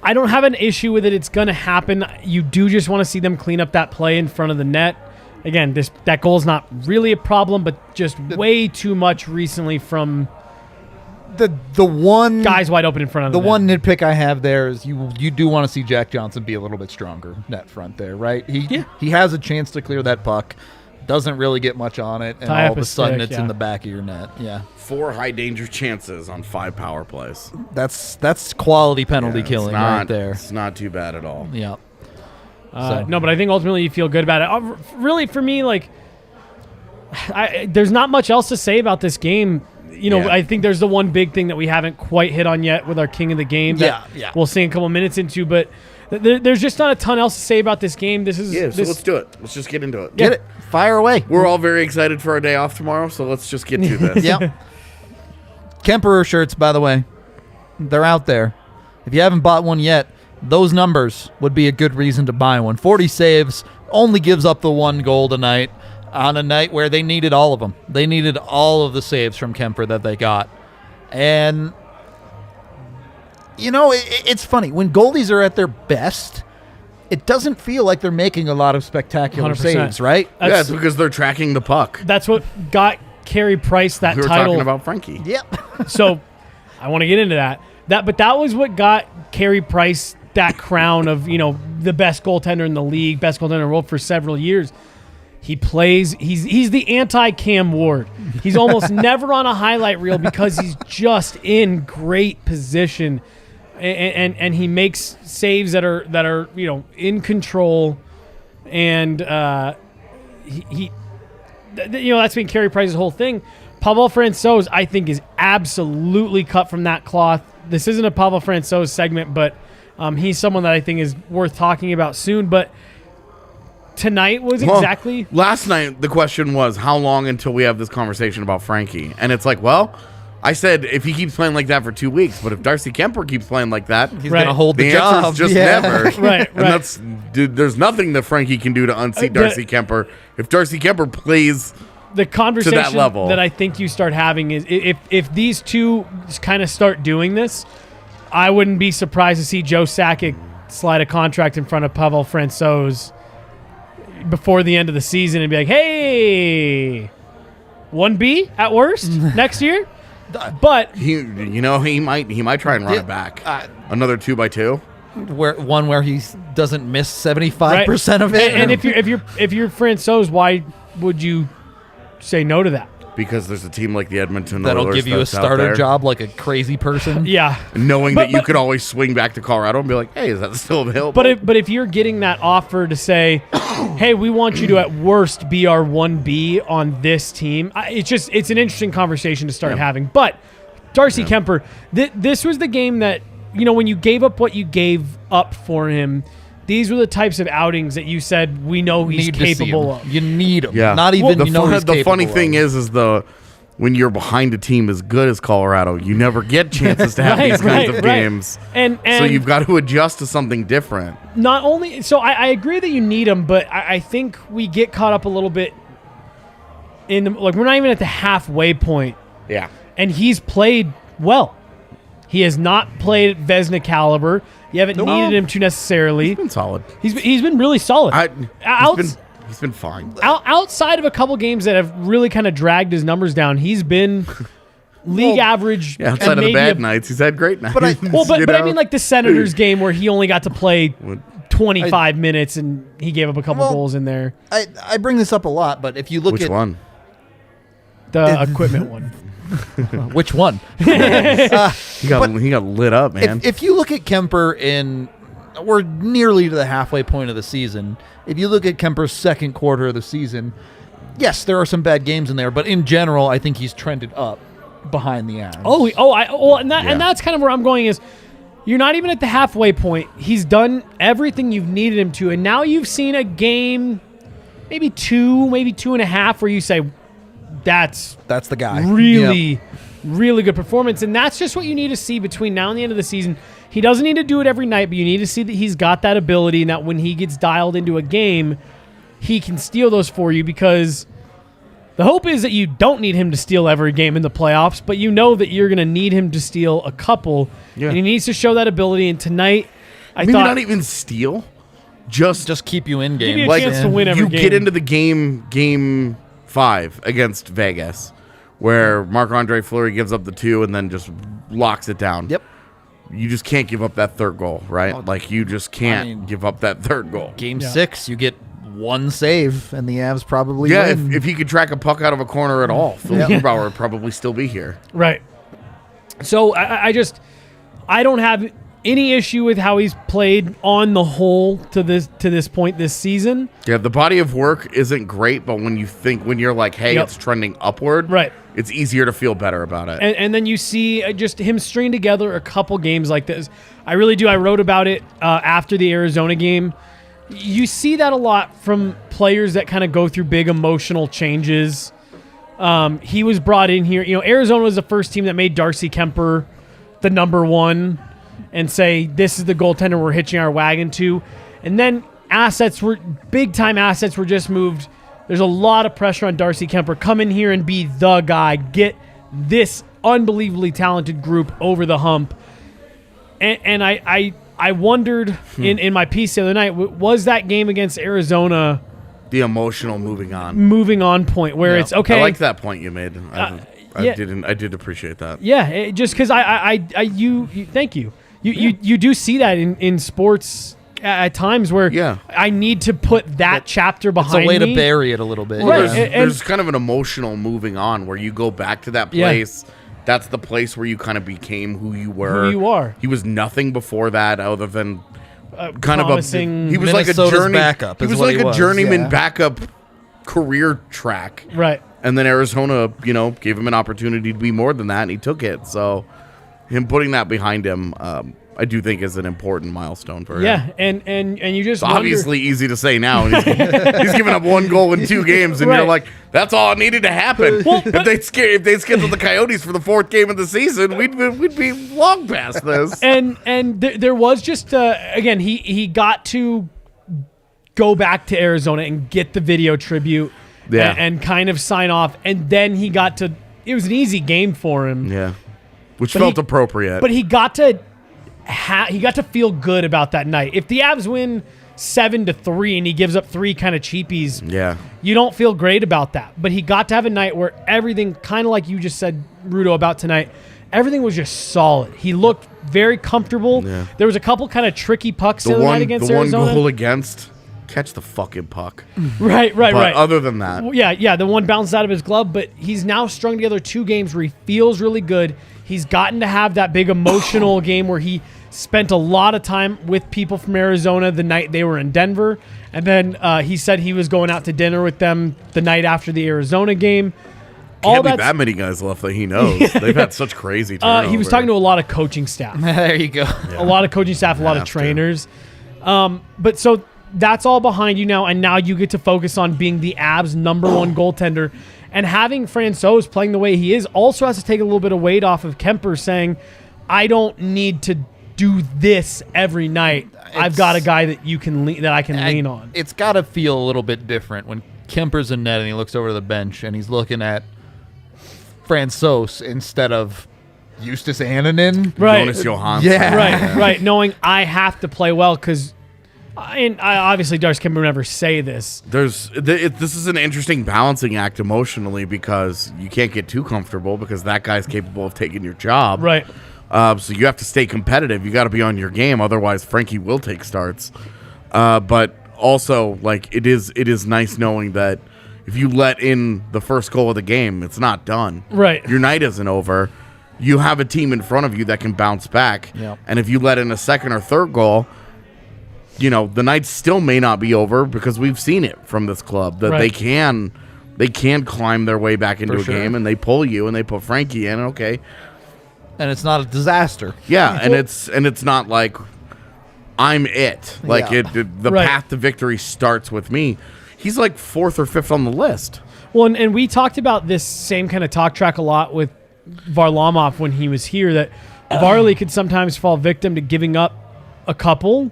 C: I don't have an issue with it. It's going to happen. You do just want to see them clean up that play in front of the net. Again, that goal is not really a problem, but just way too much recently from
A: the one
C: guys wide open in front of
A: the
C: the net.
A: one nitpick I have there is you do want to see Jack Johnson be a little bit stronger net front there, right? He has a chance to clear that puck, doesn't really get much on it, and
C: Tie
A: all
C: up
A: of a
C: a
A: sudden
C: stick,
A: it's in the back of your net. Yeah,
B: 4 high danger chances on 5 power plays.
A: that's quality penalty killing right there.
B: It's not too bad at all.
A: Yeah.
C: No, but I think ultimately you feel good about it. Really, for me, like, there's not much else to say about this game. I think there's the one big thing that we haven't quite hit on yet with our king of the game. That we'll see in a couple minutes into, but there's just not a ton else to say about this game.
B: So let's do it. Let's just get into it.
A: Get it. Fire away.
B: We're all very excited for our day off tomorrow, so let's just get to this.
A: Yep. Kemperer shirts, by the way, they're out there. If you haven't bought one yet, those numbers would be a good reason to buy one. 40 saves, only gives up the 1 goal tonight on a night where they needed all of them. They needed all of the saves from Kuemper that they got. And, it's funny. When goalies are at their best, it doesn't feel like they're making a lot of spectacular
C: 100%.
A: saves, right?
B: Yeah, it's because they're tracking the puck.
C: That's what got Carey Price that
B: We were
C: title.
B: talking about Frankie.
A: Yep.
C: So I want to get into that. But that was what got Carey Price that crown of, the best goaltender in the league, best goaltender in the world for several years. He plays, he's the anti-Cam Ward. He's almost never on a highlight reel because he's just in great position. And he makes saves that are in control. And that's been Carey Price's whole thing. Pavel Francouz, I think, is absolutely cut from that cloth. This isn't a Pavel Francouz segment, but he's someone that I think is worth talking about soon. But tonight was exactly...
B: Last night, the question was, how long until we have this conversation about Frankie? And it's like, well, I said if he keeps playing like that for 2 weeks, but if Darcy Kuemper keeps playing like that,
A: He's going to hold the
B: answer
A: job.
B: is just
A: Yeah.
B: never.
C: Right.
B: And there's nothing that Frankie can do to unseat Darcy Kuemper. If Darcy Kuemper plays...
C: The conversation
B: to that level.
C: that I think you start having is if these two kind of start doing this, I wouldn't be surprised to see Joe Sakic slide a contract in front of Pavel Francouz before the end of the season and be like, hey, 1B at worst next year. But
B: he might try and run it back. Another 2x2.
A: Where he doesn't miss 75% of it.
C: And if you're Francouz, why would you say no to that?
B: Because there's a team like the Edmonton
A: that'll
B: Oilers
A: give you a
B: that's out
A: starter
B: there.
A: job like a crazy person.
C: Yeah,
B: knowing that you could always swing back to Colorado and be like, hey, is that still available?
C: But if you're getting that offer to say, hey, we want you to at worst be our 1B on this team, it's an interesting conversation to start having. But Darcy Kuemper, this was the game that, when you gave up what you gave up for him, these were the types of outings that you said we know he's capable of.
A: You need him.
B: Yeah.
A: Not even
B: the funny thing is when you're behind a team as good as Colorado, you never get chances to have these kinds of games. And so you've got to adjust to something different.
C: Not only so, I agree that you need him, but I think we get caught up a little bit in we're not even at the halfway point.
B: Yeah.
C: And he's played well. He has not played at Vezina caliber. You haven't needed him to necessarily.
B: He's been solid.
C: He's been really solid.
B: He's been fine.
C: Outside of a couple games that have really kind of dragged his numbers down, he's been league average.
B: Yeah, outside of the bad nights, he's had great nights.
C: But I mean, like the Senators game where he only got to play 25 minutes and he gave up a couple goals in there.
A: I bring this up a lot, but if you look
B: Which one?
C: The equipment one.
A: Which one?
B: He got lit up, man.
A: If you look at Kuemper we're nearly to the halfway point of the season. If you look at Kemper's second quarter of the season, yes, there are some bad games in there, but in general, I think he's trended up behind the Avs.
C: And that's kind of where I'm going is you're not even at the halfway point. He's done everything you've needed him to, and now you've seen a game, maybe 2.5, where you say, that's
A: the guy.
C: Really good performance. And that's just what you need to see between now and the end of the season. He doesn't need to do it every night, but you need to see that he's got that ability and that when he gets dialed into a game, he can steal those for you, because the hope is that you don't need him to steal every game in the playoffs, but you know that you're going to need him to steal a couple. Yeah. And he needs to show that ability. And tonight, I thought...
B: not even steal. Just
A: keep you in game.
C: Give you a chance to win every game.
B: You get into the game 5 against Vegas, where Marc-Andre Fleury gives up the 2 and then just locks it down.
A: Yep.
B: You just can't give up that third goal, right? You just can't give up that third goal.
A: Game 6, you get one save, and the Avs probably win.
B: If he could track a puck out of a corner at all, Phil Grubauer would probably still be here.
C: Right. So I don't have any issue with how he's played on the whole to this point this season.
B: Yeah, the body of work isn't great, but when you're like, hey, it's trending upward,
C: right,
B: it's easier to feel better about it.
C: And then you see just him string together a couple games like this. I really do. I wrote about it after the Arizona game. You see that a lot from players that kind of go through big emotional changes. He was brought in here. Arizona was the first team that made Darcy Kuemper the number 1 and say, this is the goaltender we're hitching our wagon to. And then big-time assets were just moved. There's a lot of pressure on Darcy Kuemper. Come in here and be the guy. Get this unbelievably talented group over the hump. And I wondered in my piece the other night, was that game against Arizona
B: the emotional moving on
C: point where it's okay?
B: I like that point you made. I did appreciate that.
C: Yeah, just because you thank you. You do see that in sports at times where I need to put that chapter behind me.
A: It's a way to bury it a little bit.
B: Well, there's kind of an emotional moving on where you go back to that place. Yeah. That's the place where you kind of became who you were.
C: Who you are.
B: He was nothing before that other than kind
C: promising.
B: He was
A: Minnesota's
B: like a journey
A: backup.
B: He was like a journeyman backup career track.
C: Right.
B: And then Arizona, gave him an opportunity to be more than that, and he took it. So him putting that behind him, I do think is an important milestone for him.
C: Yeah, and you just
B: it's obviously easy to say now. He's given up 1 goal in 2 games, and you're like, that's all it needed to happen. Well, if they scheduled the Coyotes for the 4th game of the season, we'd be long past this.
C: And there was just again, he got to go back to Arizona and get the video tribute.
B: Yeah.
C: And kind of sign off, and then he got to. It was an easy game for him.
B: Yeah, which felt appropriate.
C: But he got to feel good about that night. If the Avs win 7-3 and he gives up 3 kind of cheapies.
B: Yeah.
C: You don't feel great about that. But he got to have a night where everything, kind of like you just said, Rudo, about tonight, everything was just solid. He looked very comfortable.
B: Yeah.
C: There was a couple kind of tricky pucks the other night against Arizona.
B: One goal against, catch the fucking puck.
C: Right.
B: But other than that.
C: Yeah, the one bounced out of his glove, but he's now strung together 2 games where he feels really good. He's gotten to have that big emotional game where he spent a lot of time with people from Arizona the night they were in Denver. And then he said he was going out to dinner with them the night after the Arizona game.
B: Can't be that many guys left that he knows. They've had such crazy turnover.
C: He was talking to a lot of coaching staff.
A: There you go.
C: A lot of coaching staff, a lot of trainers. But so that's all behind you now, and now you get to focus on being the Avs' #1 goaltender. And having Francouz playing the way he is also has to take a little bit of weight off of Kuemper saying, I don't need to do this every night. I've got a guy that I can lean on.
A: It's got to feel a little bit different when Kemper's in net and he looks over to the bench and he's looking at Francouz instead of Justus Annunen.
C: Right.
B: Jonas Johansson.
A: Yeah.
C: Right. Knowing I have to play well because, I obviously Darcy Kuemper would never say this.
B: This is an interesting balancing act emotionally because you can't get too comfortable because that guy's capable of taking your job.
C: Right.
B: So you have to stay competitive. You got to be on your game. Otherwise, Frankie will take starts. But also, like, it is nice knowing that if you let in the first goal of the game, it's not done.
C: Right.
B: Your night isn't over. You have a team in front of you that can bounce back.
A: Yep.
B: And if you let in a second or third goal, the night still may not be over because we've seen it from this club that they can climb their way back into a game and they pull you and they put Frankie in. Okay.
A: And it's not a disaster.
B: Yeah, and it's not like I'm it. Like the path to victory starts with me. He's like 4th or 5th on the list.
C: Well, and we talked about this same kind of talk track a lot with Varlamov when he was here, that Varley could sometimes fall victim to giving up a couple,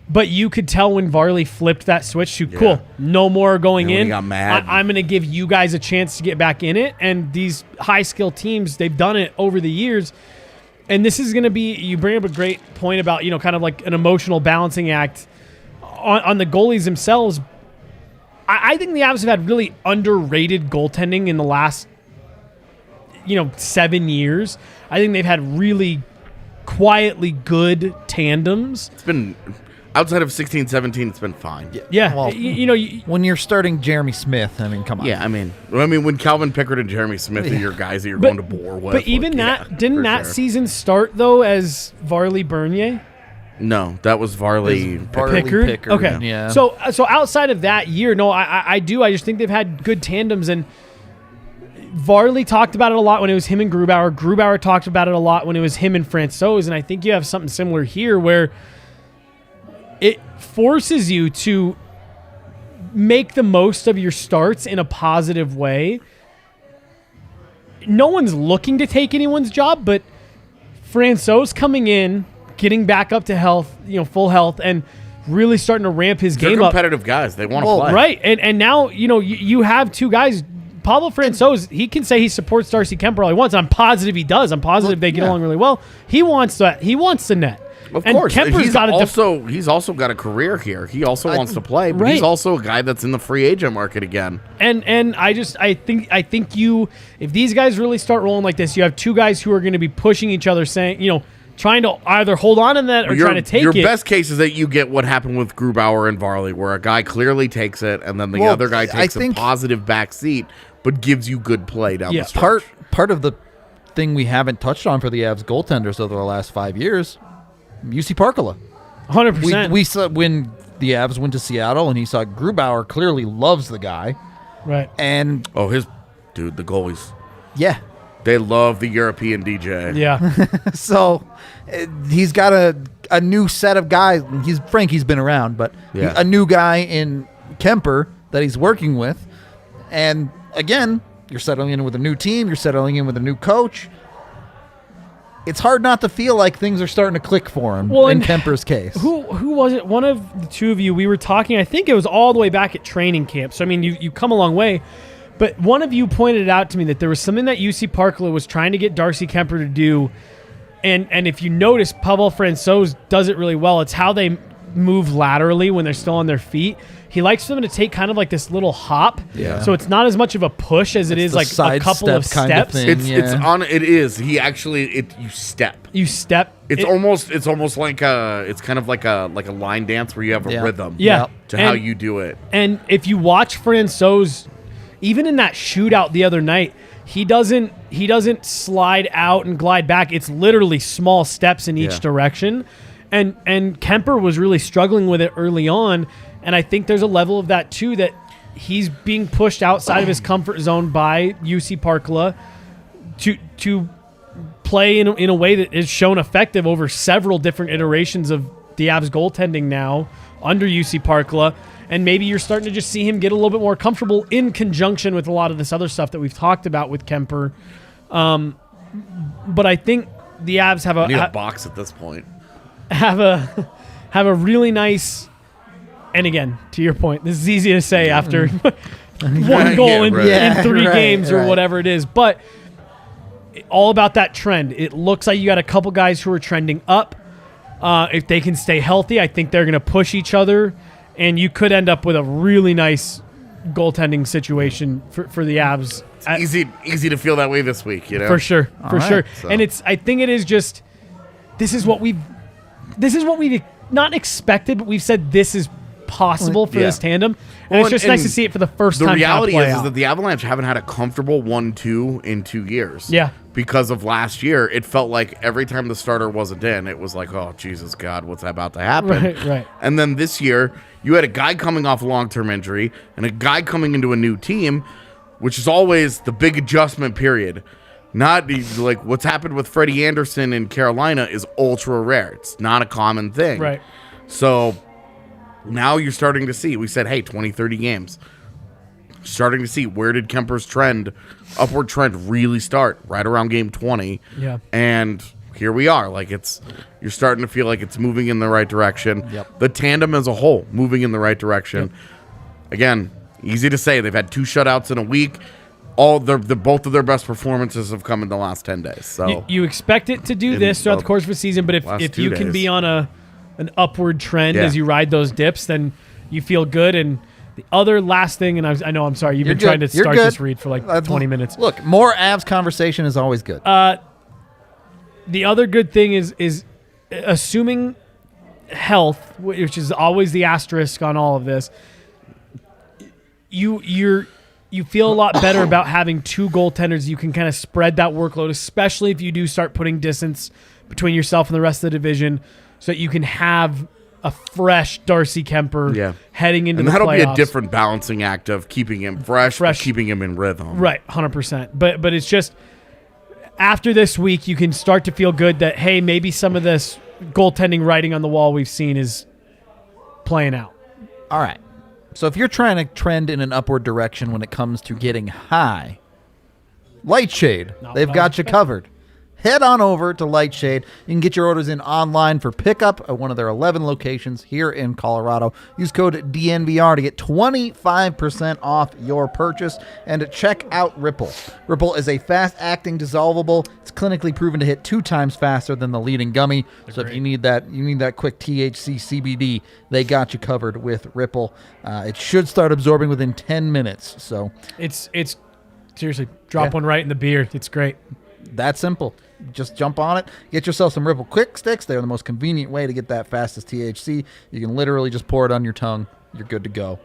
C: but you could tell when Varley flipped that switch to, cool, no more going in.
B: He got mad.
C: I'm going to give you guys a chance to get back in it. And these high-skill teams, they've done it over the years. And this is going to be, you bring up a great point about, kind of like an emotional balancing act on the goalies themselves. I think the Avs have had really underrated goaltending in the last, 7 years. I think they've had really quietly good tandems.
B: It's been, outside of 16-17, it's been fine.
C: Yeah.
A: Well, when you're starting Jeremy Smith, I mean, come on.
B: Yeah, I mean, when Calvin Pickard and Jeremy Smith are your guys that you're going to war with.
C: But even didn't that season start, though, as Varley Bernier?
B: No, that was Varley
C: Pickard. Okay.
A: Yeah.
C: So outside of that year, no, I do. I just think they've had good tandems, and Varley talked about it a lot when it was him and Grubauer. Grubauer talked about it a lot when it was him and Francouz, and I think you have something similar here where it forces you to make the most of your starts in a positive way. No one's looking to take anyone's job, but Francouz coming in, getting back up to health, full health, and really starting to ramp his game up.
B: They're competitive guys. They want to play.
C: Right. And now, you have 2 guys. Pablo Francouz, he can say he supports Darcy Kuemper all he wants. I'm positive he does. I'm positive they get along really well. He wants that. He wants the net.
B: Of course. He's also got a career here. He also wants to play, but he's also a guy that's in the free agent market again.
C: And I think if these guys really start rolling like this, you have 2 guys who are going to be pushing each other, saying, trying to either hold on to that or trying to take it.
B: Your best case is that you get what happened with Grubauer and Varley, where a guy clearly takes it, and then the other guy takes a positive back seat, but gives you good play down the stretch.
A: Part of the thing we haven't touched on for the Avs goaltenders over the last 5 years, UC Parkala.
C: 100%.
A: We saw when the Avs went to Seattle, and he saw Grubauer clearly loves the guy.
C: Right.
A: And
B: the goalies.
A: Yeah.
B: They love the European DJ.
C: Yeah.
A: So he's got a new set of guys. Frankie's been around, but a new guy in Kuemper that he's working with. And again, you're settling in with a new team. You're settling in with a new coach. It's hard not to feel like things are starting to click for him in Kuemper's case.
C: Who was it? One of the 2 of you, we were talking, I think it was all the way back at training camp. So, I mean, you come a long way. But one of you pointed out to me that there was something that UC Parkala was trying to get Darcy Kuemper to do. And if you notice, Pavel Francouz does it really well. It's how they move laterally when they're still on their feet. He likes them to take kind of like this little hop.
A: Yeah.
C: So it's not as much of a push as it is
A: the
C: like a
A: side
C: couple
A: step
C: of
A: kind of
C: steps.
A: thing.
B: It is. He actually you step.
C: You step.
B: It's almost like it's kind of like a line dance where you have a rhythm.
C: Yeah.
B: To how you do it.
C: And if you watch Francouz, even in that shootout the other night, he doesn't slide out and glide back. It's literally small steps in each direction. And Kuemper was really struggling with it early on. And I think there's a level of that too, that he's being pushed outside of his comfort zone by UC Parkla to play in a way that is shown effective over several different iterations of the Avs goaltending now under UC Parkla. And maybe you're starting to just see him get a little bit more comfortable in conjunction with a lot of this other stuff that we've talked about with Kuemper. But I think the Avs have
B: I need a box at this point.
C: have a really nice, and again, to your point, this is easy to say after one goal in 3 games or whatever it is, but all about that trend. It looks like you got a couple guys who are trending up. If they can stay healthy, I think they're going to push each other, and you could end up with a really nice goaltending situation for the Avs.
B: It's easy to feel that way this week, you know?
C: For sure.
B: So.
C: And I think it is just, this is what we've not expected, but we've said this is possible for this tandem. And it's just nice to see it for the first time.
B: The reality is that the Avalanche haven't had a comfortable 1-2 in 2 years.
C: Yeah.
B: Because of last year, it felt like every time the starter wasn't in, it was like, oh, Jesus God, what's about to happen?
C: Right.
B: And then this year, you had a guy coming off a long-term injury and a guy coming into a new team, which is always the big adjustment period. Not like what's happened with Freddie Anderson in Carolina is ultra rare. It's not a common thing.
C: Right.
B: So now you're starting to see, we said, hey, 20, 30 games. Starting to see where did Kuemper's upward trend really start? Right around game 20.
C: Yeah.
B: And here we are. Like you're starting to feel like it's moving in the right direction.
A: Yep.
B: The tandem as a whole moving in the right direction. Yep. Again, easy to say. They've had 2 shutouts in a week. Both of their best performances have come in the last 10 days. So
C: you expect it to do this throughout the course of the season, but if you can be on an upward trend as you ride those dips, then you feel good. And the other last thing, and I know I'm sorry, you've been trying to start this read for like 20 minutes.
A: Look, more Avs conversation is always good.
C: The other good thing is assuming health, which is always the asterisk on all of this. You feel a lot better about having 2 goaltenders. You can kind of spread that workload, especially if you do start putting distance between yourself and the rest of the division, so that you can have a fresh Darcy Kuemper heading into the playoffs.
B: And that'll be a different balancing act of keeping him fresh. But keeping him in rhythm.
C: Right, 100%. But it's just, after this week, you can start to feel good that, hey, maybe some of this goaltending writing on the wall we've seen is playing out.
A: All right. So if you're trying to trend in an upward direction when it comes to getting high, Lightshade, they've got you covered. Head on over to Lightshade. You can get your orders in online for pickup at one of their 11 locations here in Colorado. Use code DNVR to get 25% off your purchase, and to check out Ripple. Ripple is a fast-acting dissolvable. It's clinically proven to hit 2 times faster than the leading gummy. So if you need that quick THC CBD, they got you covered with Ripple. It should start absorbing within 10 minutes. So
C: it's seriously, drop one right in the beer. It's great.
A: That simple. Just jump on it. Get yourself some Ripple Quick Sticks. They're the most convenient way to get that fastest THC. You can literally just pour it on your tongue. You're good to go.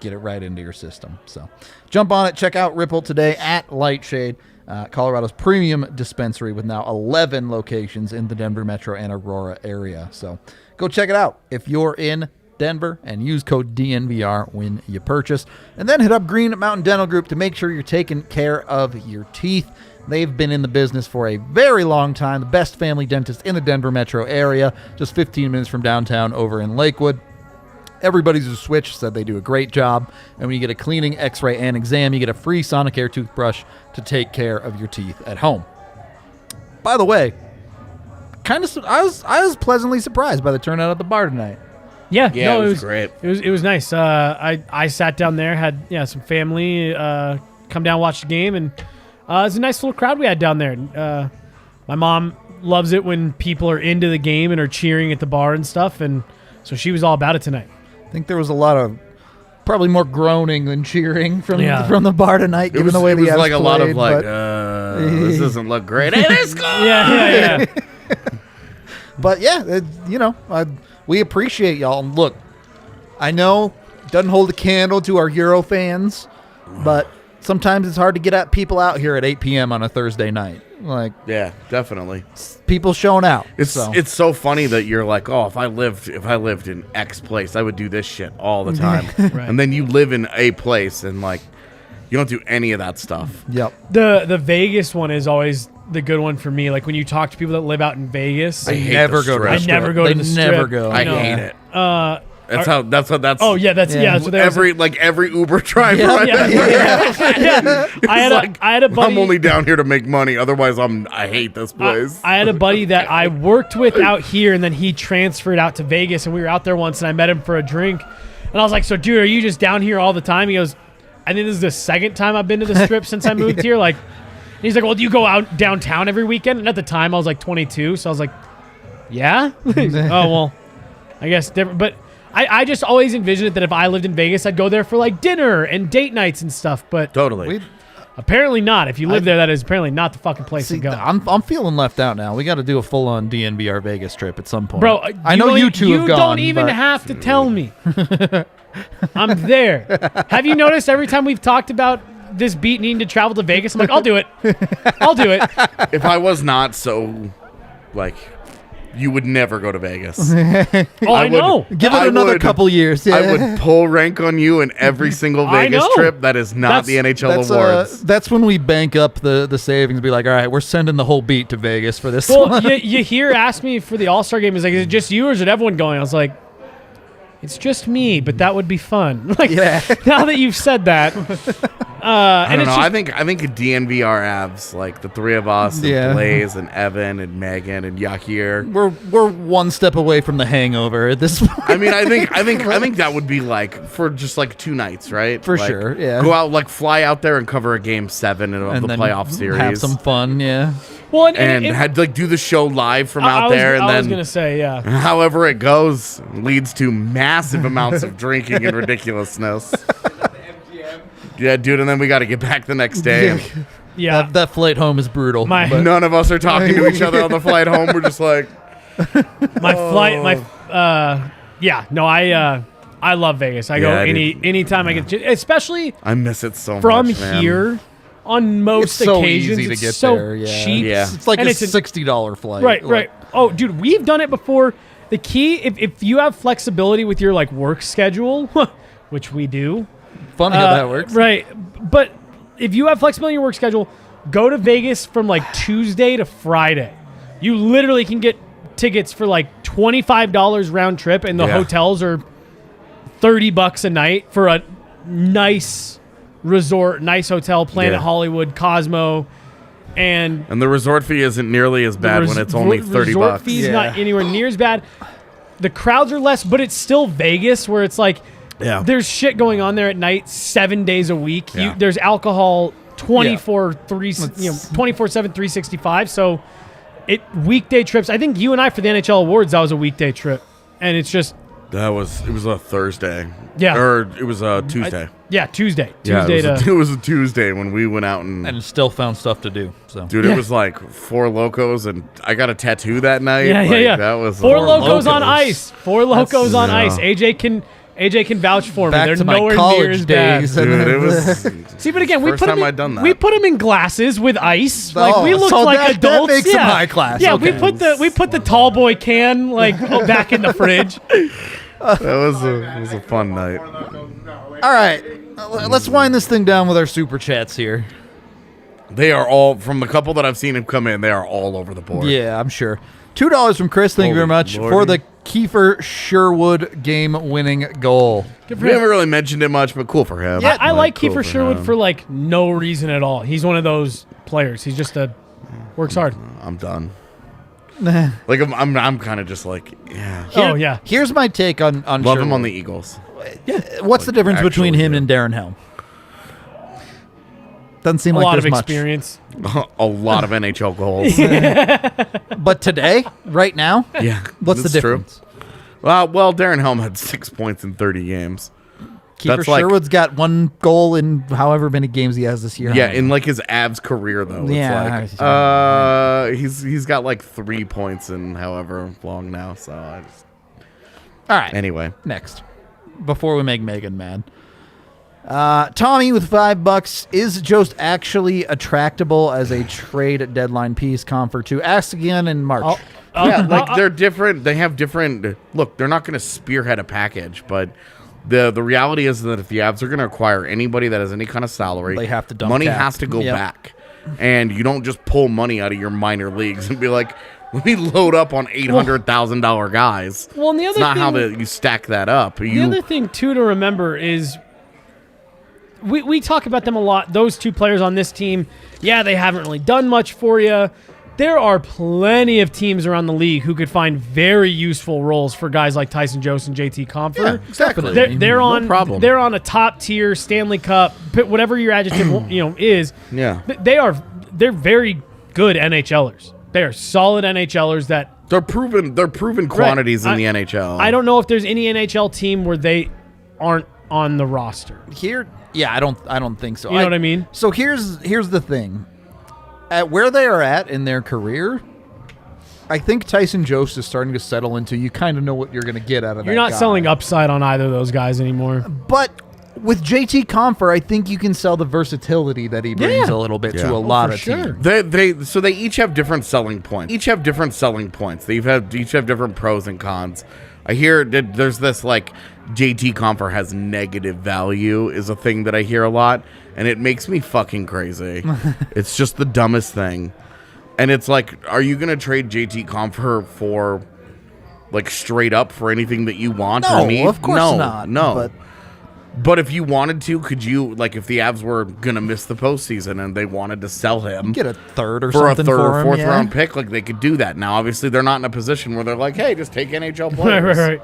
A: Get it right into your system. So jump on it. Check out Ripple today at Lightshade, Colorado's premium dispensary with now 11 locations in the Denver metro and Aurora area. So go check it out if you're in Denver, and use code DNVR when you purchase. And then hit up Green Mountain Dental Group to make sure you're taking care of your teeth. They've been in the business for a very long time. The best family dentist in the Denver metro area, just 15 minutes from downtown over in Lakewood. Everybody's who switched said they do a great job. And when you get a cleaning, x-ray, and exam, you get a free Sonicare toothbrush to take care of your teeth at home. By the way, I was pleasantly surprised by the turnout at the bar tonight.
C: Yeah,
B: it was great.
C: It was nice. I sat down there, had some family come down, watch the game, and it was a nice little crowd we had down there. My mom loves it when people are into the game and are cheering at the bar and stuff, and So she was all about it tonight.
A: I think there was a lot of probably more groaning than cheering from
C: Yeah.
A: from the bar tonight, given the way
B: it
A: the
B: was
A: Avs
B: like a lot of
A: played,
B: like,
A: but-
B: this doesn't look great. Hey, they scored!
C: Yeah.
A: But yeah, we appreciate y'all. And look, I know it doesn't hold a candle to our Euro fans, but sometimes it's hard to get at people out here at 8 p.m. on a Thursday night. Like,
B: Yeah, definitely.
A: people showing out.
B: It's
A: so.
B: so funny that you're like, oh, if I lived in X place, I would do this shit all the time.
C: Right.
B: And then you live in a place and like you don't do any of that stuff.
A: Yep.
C: The Vegas one is always the good one for me. Like when you talk to people that live out in Vegas,
B: I hate
A: never
B: the
A: go to
B: strip.
A: the
C: I
A: strip.
C: never go
A: They
C: to the
A: never
C: strip.
A: go.
B: I
C: know.
B: hate it.
C: Uh,
B: That's
C: oh yeah, that's
A: Yeah.
C: So there's
B: every Uber driver.
A: Yeah,
C: yeah. I had a buddy.
B: I'm only down here to make money. Otherwise, I hate this place.
C: I had a buddy that I worked with out here, and then he transferred out to Vegas, and we were out there once, and I met him for a drink, and I was like, "So, dude, are you just down here all the time?" He goes, "I think this is the second time I've been to the strip since I moved here." Like, and he's like, "Well, do you go out downtown every weekend?" And at the time, I was like 22, so I was like, "Yeah." He's like, oh well, I guess different, but. I just always envisioned it that if I lived in Vegas, I'd go there for like dinner and date nights and stuff, but
B: Totally.
C: apparently not. If you live there, that is apparently not the fucking place to go.
A: I'm feeling left out now. We got to do a full-on DNVR Vegas trip at some point.
C: Bro,
A: I know you two have gone.
C: You don't even
A: but-
C: have to tell me. I'm there. Have you noticed every time we've talked about this beat needing to travel to Vegas, I'm like, I'll do it. I'll do it.
B: If I was not so, like, you would never go to Vegas.
C: Oh, I know.
A: Give it
B: I
A: another
B: would-
A: couple years. Yeah.
B: I would pull rank on you in every single
C: I
B: Vegas
C: know.
B: trip that is not the NHL awards.
A: That's when we bank up the savings and be like, all right, we're sending the whole beat to Vegas for this
C: Well,
A: one.
C: you hear ask me for the All-Star game. He's like, is it just you or is it everyone going? I was like, it's just me, but that would be fun. Like,
A: Yeah.
C: now that you've said that.
B: I
C: And
B: don't
C: it's
B: know.
C: just,
B: I think DNVR abs, like the three of us, and
A: Yeah.
B: Blaze and Evan and Megan and Yakir.
A: We're one step away from the hangover at this point.
B: I mean, I think that would be like for just like 2 nights, right?
A: For
B: Like,
A: sure, yeah.
B: Go out, like fly out there and cover a game 7 of
A: and
B: the
A: then
B: playoff series,
A: have some fun, yeah.
C: well,
B: and had like do the show live from out there, and
C: I was
B: then
C: going to say, yeah.
B: however it goes leads to massive amounts of drinking and ridiculousness. Yeah, dude, and then we got to get back the next day.
C: Yeah.
A: That flight home is brutal.
C: My-
A: but-
B: None of us are talking to each other on the flight home. We're just like,
C: I love Vegas. I go
B: Yeah, dude.
C: anytime I get, especially
B: I miss it so
C: from
B: much, man.
C: here on most
A: It's so
C: occasions.
A: easy to
C: it's
A: get
C: so
A: there, yeah.
C: cheap.
B: Yeah.
A: It's like
C: And
A: a
C: it's
A: $60 flight.
C: Right,
A: Like,
C: right. Oh, dude, we've done it before. The key, if you have flexibility with your like work schedule, which we do,
A: Funny how that works.
C: right? But if you have flexibility in your work schedule, go to Vegas from like Tuesday to Friday. You literally can get tickets for like $25 round trip, and the
B: Yeah.
C: hotels are $30 a night for a nice resort, nice hotel, Planet
B: Yeah.
C: Hollywood, Cosmo, and
B: And the resort fee isn't nearly as bad when it's only $30
C: resort
B: bucks.
C: fees
A: Yeah.
C: not anywhere near as bad. The crowds are less, but it's still Vegas, where it's like
B: Yeah.
C: there's shit going on there at night, 7 days a week.
B: Yeah.
C: There's alcohol 24/7, 365. So weekday trips. I think you and I for the NHL awards, that was a weekday trip, and it's just
B: It was a Thursday.
C: Yeah.
B: Or it was a Tuesday.
C: Tuesday.
B: Yeah,
C: Tuesday
B: it was a Tuesday when we went out
A: And still found stuff to do. So
B: dude,
C: Yeah.
B: it was like 4 Locos, and I got a tattoo that night.
C: Yeah,
B: Like,
C: yeah.
B: That was
C: Four Locos on
A: Locos.
C: ice. Four Locos on
B: yeah.
C: ice. AJ can vouch for me.
A: back
C: They're
A: to my
C: nowhere near
A: college
C: as bad.
A: days.
B: Dude, it was.
C: See, but again, we
B: First
C: put
B: time
C: them.
B: I'd done that.
C: We put them in glasses with ice.
A: Oh,
C: Like we looked
A: so
C: like
A: that
C: adults.
A: makes
C: yeah.
A: them high class.
C: Yeah,
A: Okay.
C: we put the tall boy can like back in the fridge.
B: That was a fun night.
A: All right. Let's wind this thing down with our super chats here.
B: They are all from the couple that I've seen him come in. They are all over the board.
A: Yeah, I'm sure. $2 from Chris. Thank you very
B: Holy
A: much
B: lordy.
A: for the Kiefer Sherwood game-winning goal.
C: Good for
B: We
C: him.
B: haven't really mentioned it much, but cool for him.
C: Yeah, I like
B: cool
C: Kiefer Sherwood
B: him.
C: for like no reason at all. He's one of those players. He's just works hard.
B: I'm done. Like I'm kind of just like, yeah.
C: Oh yeah.
A: Here's my take on
B: Love him
A: Sherwood.
B: on the Eagles.
A: What's the difference between
B: actually,
A: him
B: yeah.
A: and Darren Helm? Doesn't seem
C: A
A: like
C: lot
A: there's
C: of
A: much.
C: experience.
B: A lot of NHL goals.
A: But today, right now,
B: Yeah.
A: what's the
B: that's true.
A: difference?
B: Well, Darren Helm had 6 points in 30 games.
A: Keeper
B: That's like-
A: Sherwood's got 1 goal in however many games he has this year.
B: Yeah, in like his Avs career though.
A: Yeah.
B: It's like, he's got like 3 points in however long now. So I just
A: All right.
B: anyway.
A: Next, before we make Megan mad, Tommy with $5. Is Jost actually attractable as a trade deadline piece? Confer 2. Asked again in March.
B: Yeah, like they're different. They have different. Look, they're not going to spearhead a package, but the reality is that if the Avs are going to acquire anybody that has any kind of salary,
A: They have to dump
B: money
A: cap.
B: has to go
A: Yep.
B: back, and you don't just pull money out of your minor leagues and be like, let me load up on $800,000 guys.
C: Well, and the
B: It's
C: other
B: not
C: thing,
B: how you stack that up.
C: the other thing too to remember is we talk about them a lot. Those 2 players on this team, yeah, they haven't really done much for you. There are plenty of teams around the league who could find very useful roles for guys like Tyson Jost and JT Compher.
B: Yeah, exactly.
C: They're
B: No
C: on
B: problem.
C: They're on a top tier Stanley Cup, whatever your adjective is.
B: Yeah.
C: They're very good NHLers. They are solid NHLers that
B: They're proven quantities in the NHL.
C: I don't know if there's any NHL team where they aren't on the roster.
A: Here, yeah, I don't think so.
C: You know what I mean?
A: So here's the thing. At where they are at in their career, I think Tyson Jost is starting to settle into you kind of know what you're going to get out of that
C: You're not
A: guy.
C: selling upside on either of those guys anymore.
A: But with JT Compher, I think you can sell the versatility that he brings
C: Yeah.
A: a little bit
B: Yeah.
A: to a
B: Oh,
A: lot
C: for
A: of
C: sure.
A: teams.
B: They each have different selling points. Each have different pros and cons. I hear that there's this like JT Compher has negative value is a thing that I hear a lot, and it makes me fucking crazy. It's just the dumbest thing. And it's like, are you gonna trade JT Compher for like straight up for anything that you want
A: No,
B: or need?
A: of course
B: No,
A: not,
B: No. But if you wanted to, could you, like, if the Avs were gonna miss the postseason and they wanted to sell him,
A: Get a third or
B: for a
A: something
B: third
A: for
B: or
A: him,
B: fourth
A: yeah.
B: round pick, like they could do that. Now, obviously, they're not in a position where they're like, "Hey, just take NHL
C: Right,
B: players,"
C: right.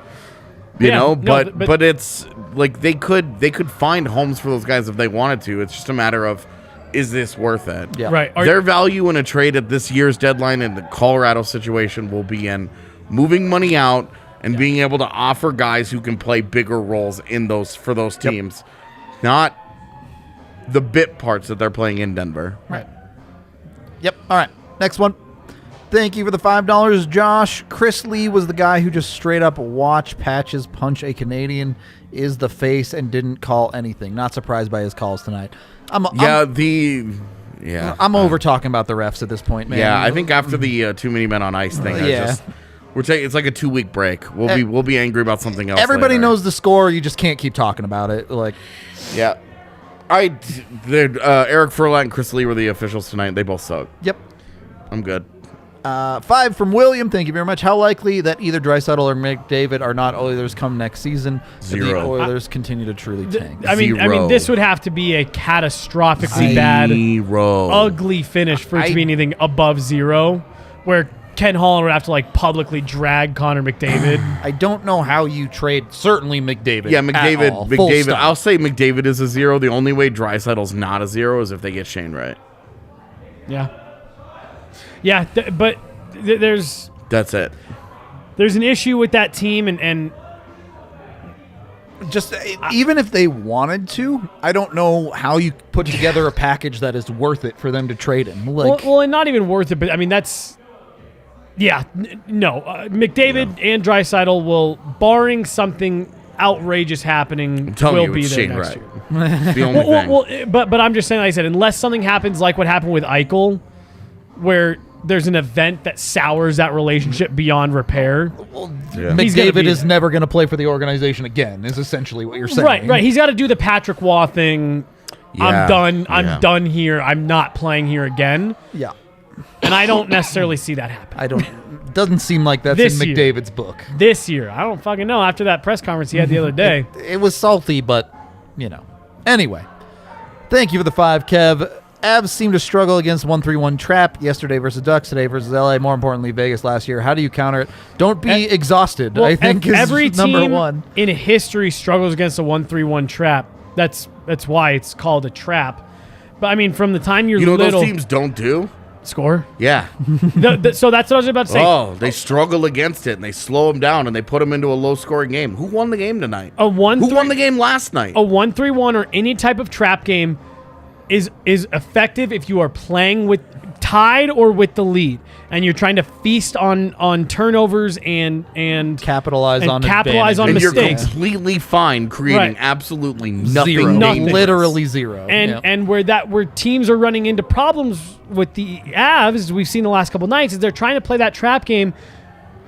B: you
C: Yeah,
B: know.
C: no,
B: But it's like they could find homes for those guys if they wanted to. It's just a matter of, is this worth it?
A: Yeah.
C: Right.
B: Their value in a trade at this year's deadline in the Colorado situation will be in moving money out and being able to offer guys who can play bigger roles in those for those teams, not the bit parts that they're playing in Denver.
A: Right. Yep. All right. Next one. Thank you for the $5, Josh. Chris Lee was the guy who just straight up watched Patches punch a Canadian, is the face, and didn't call anything. Not surprised by his calls tonight. I'm over talking about the refs at this point, man.
B: Yeah, I think after the too many men on ice thing, it's like a 2-week break. We'll be angry about something else.
A: Everybody
B: later.
A: knows the score. You just can't keep talking about it. Like,
B: Yeah, Eric Furlat and Chris Lee were the officials tonight. They both suck.
A: yep.
B: I'm good.
A: 5 from William. Thank you very much. How likely that either Draisaitl or McDavid are not Oilers come next season? If the
B: 0.
A: Oilers continue to truly tank.
C: I mean,
B: 0.
C: this would have to be a catastrophically bad,
B: 0.
C: ugly finish for it to be anything above 0, where Ken Holland would have to like publicly drag Connor McDavid.
A: I don't know how you trade. Certainly McDavid.
B: Yeah,
A: at all. Full
B: McDavid.
A: stop.
B: I'll say McDavid is a 0. The only way Draisaitl's not a 0 is if they get Shane Wright.
C: Yeah, but there's
B: That's it.
C: an issue with that team, and
A: Just even if they wanted to, I don't know how you put together a package that is worth it for them to trade him. Like,
C: well, and not even worth it. But I mean, that's no. McDavid and Draisaitl will, barring something outrageous happening,
B: I'm telling
C: will
B: you,
C: be
B: it's
C: there
B: Shane
C: next
B: Wright.
C: year.
B: The only thing.
C: Well, but I'm just saying, like I said, unless something happens like what happened with Eichel, where there's an event that sours that relationship beyond repair.
B: Yeah.
C: He's gonna
A: McDavid
C: be
A: is
C: there.
A: never going to play for the organization again. Is essentially what you're saying.
C: Right. He's got to do the Patrick Waugh thing.
B: Yeah,
C: I'm done.
B: yeah.
C: I'm done here. I'm not playing here again.
A: Yeah.
C: And I don't necessarily see that happen.
A: I don't. Doesn't seem like that's
C: This
A: in
C: year.
A: McDavid's book.
C: This year, I don't fucking know. After that press conference he had the other day.
A: It was salty, but Anyway, thank you for the 5, Kev. Avs seem to struggle against 1-3-1 trap yesterday versus Ducks, today versus LA. More importantly, Vegas last year. How do you counter it? Don't be exhausted.
C: Well,
A: I think is
C: every
A: number
C: team
A: one.
C: in history struggles against a 1-3-1 trap. That's why it's called a trap. But I mean, from the time you're
B: You know what
C: little,
B: those teams don't do?
C: Score.
B: Yeah.
C: So that's what I was about to say.
B: Oh, they struggle against it and they slow them down and they put them into a low-scoring game. Who won the game tonight? Who won the game last night?
C: A 1-3-1 or any type of trap game is effective if you are playing with tied or with the lead, and you're trying to feast on turnovers and
A: capitalize on
C: mistakes.
B: And you're completely fine creating absolutely nothing.
A: Zero.
C: Nothing.
A: Literally zero.
C: And where teams are running into problems with the Avs, we've seen the last couple nights, is they're trying to play that trap game,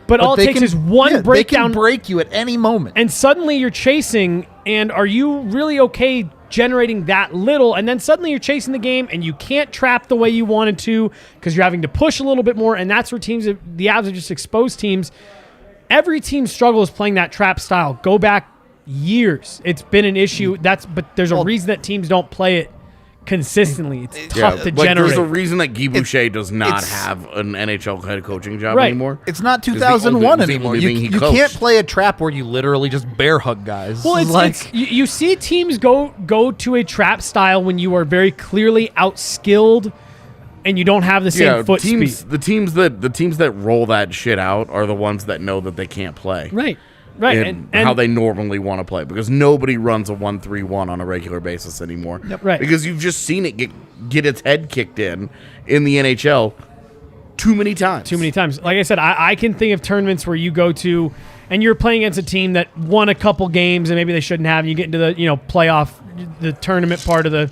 C: but all it takes is one breakdown.
A: They can break you at any moment.
C: And suddenly you're chasing, and are you really okay generating that little? And then suddenly you're chasing the game, and you can't trap the way you wanted to because you're having to push a little bit more, and that's where the Avs are just exposed teams. Every team struggles playing that trap style. Go back years. It's been an issue. But there's a reason that teams don't play it consistently. It's tough to generate.
B: There's a reason that Guy Boucher does not have an NHL head coaching job
C: Right.
B: anymore.
A: It's not 2001
B: It's the
A: anymore.
B: only thing
A: You
B: he coached.
A: can't play a trap where you literally just bear hug guys.
C: Well, you see teams go to a trap style when you are very clearly outskilled and you don't have the same foot speed.
B: The teams that roll that shit out are the ones that know that they can't play.
C: Right.
B: And how they normally want to play, because nobody runs a 1-3-1 on a regular basis anymore.
C: Yep. Right.
B: Because you've just seen it get its head kicked in the NHL too many times.
C: Like I said, I can think of tournaments where you go to and you're playing against a team that won a couple games and maybe they shouldn't have, and you get into the playoff, the tournament part of the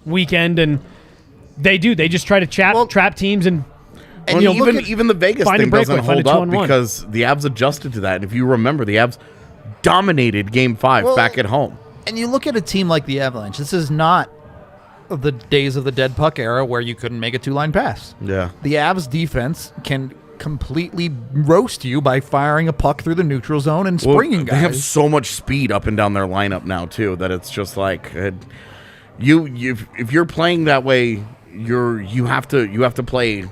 C: weekend, and they just try to trap teams and
B: even the Vegas thing doesn't hold up
C: 2-on-1.
B: because the Avs adjusted to that. And if you remember, the Avs dominated Game 5 back at home.
A: And you look at a team like the Avalanche. This is not the days of the dead puck era where you couldn't make a two-line pass.
B: Yeah.
A: The Avs defense can completely roast you by firing a puck through the neutral zone and springing guys.
B: They have so much speed up and down their lineup now too that it's just like if you're playing that way, you have to play.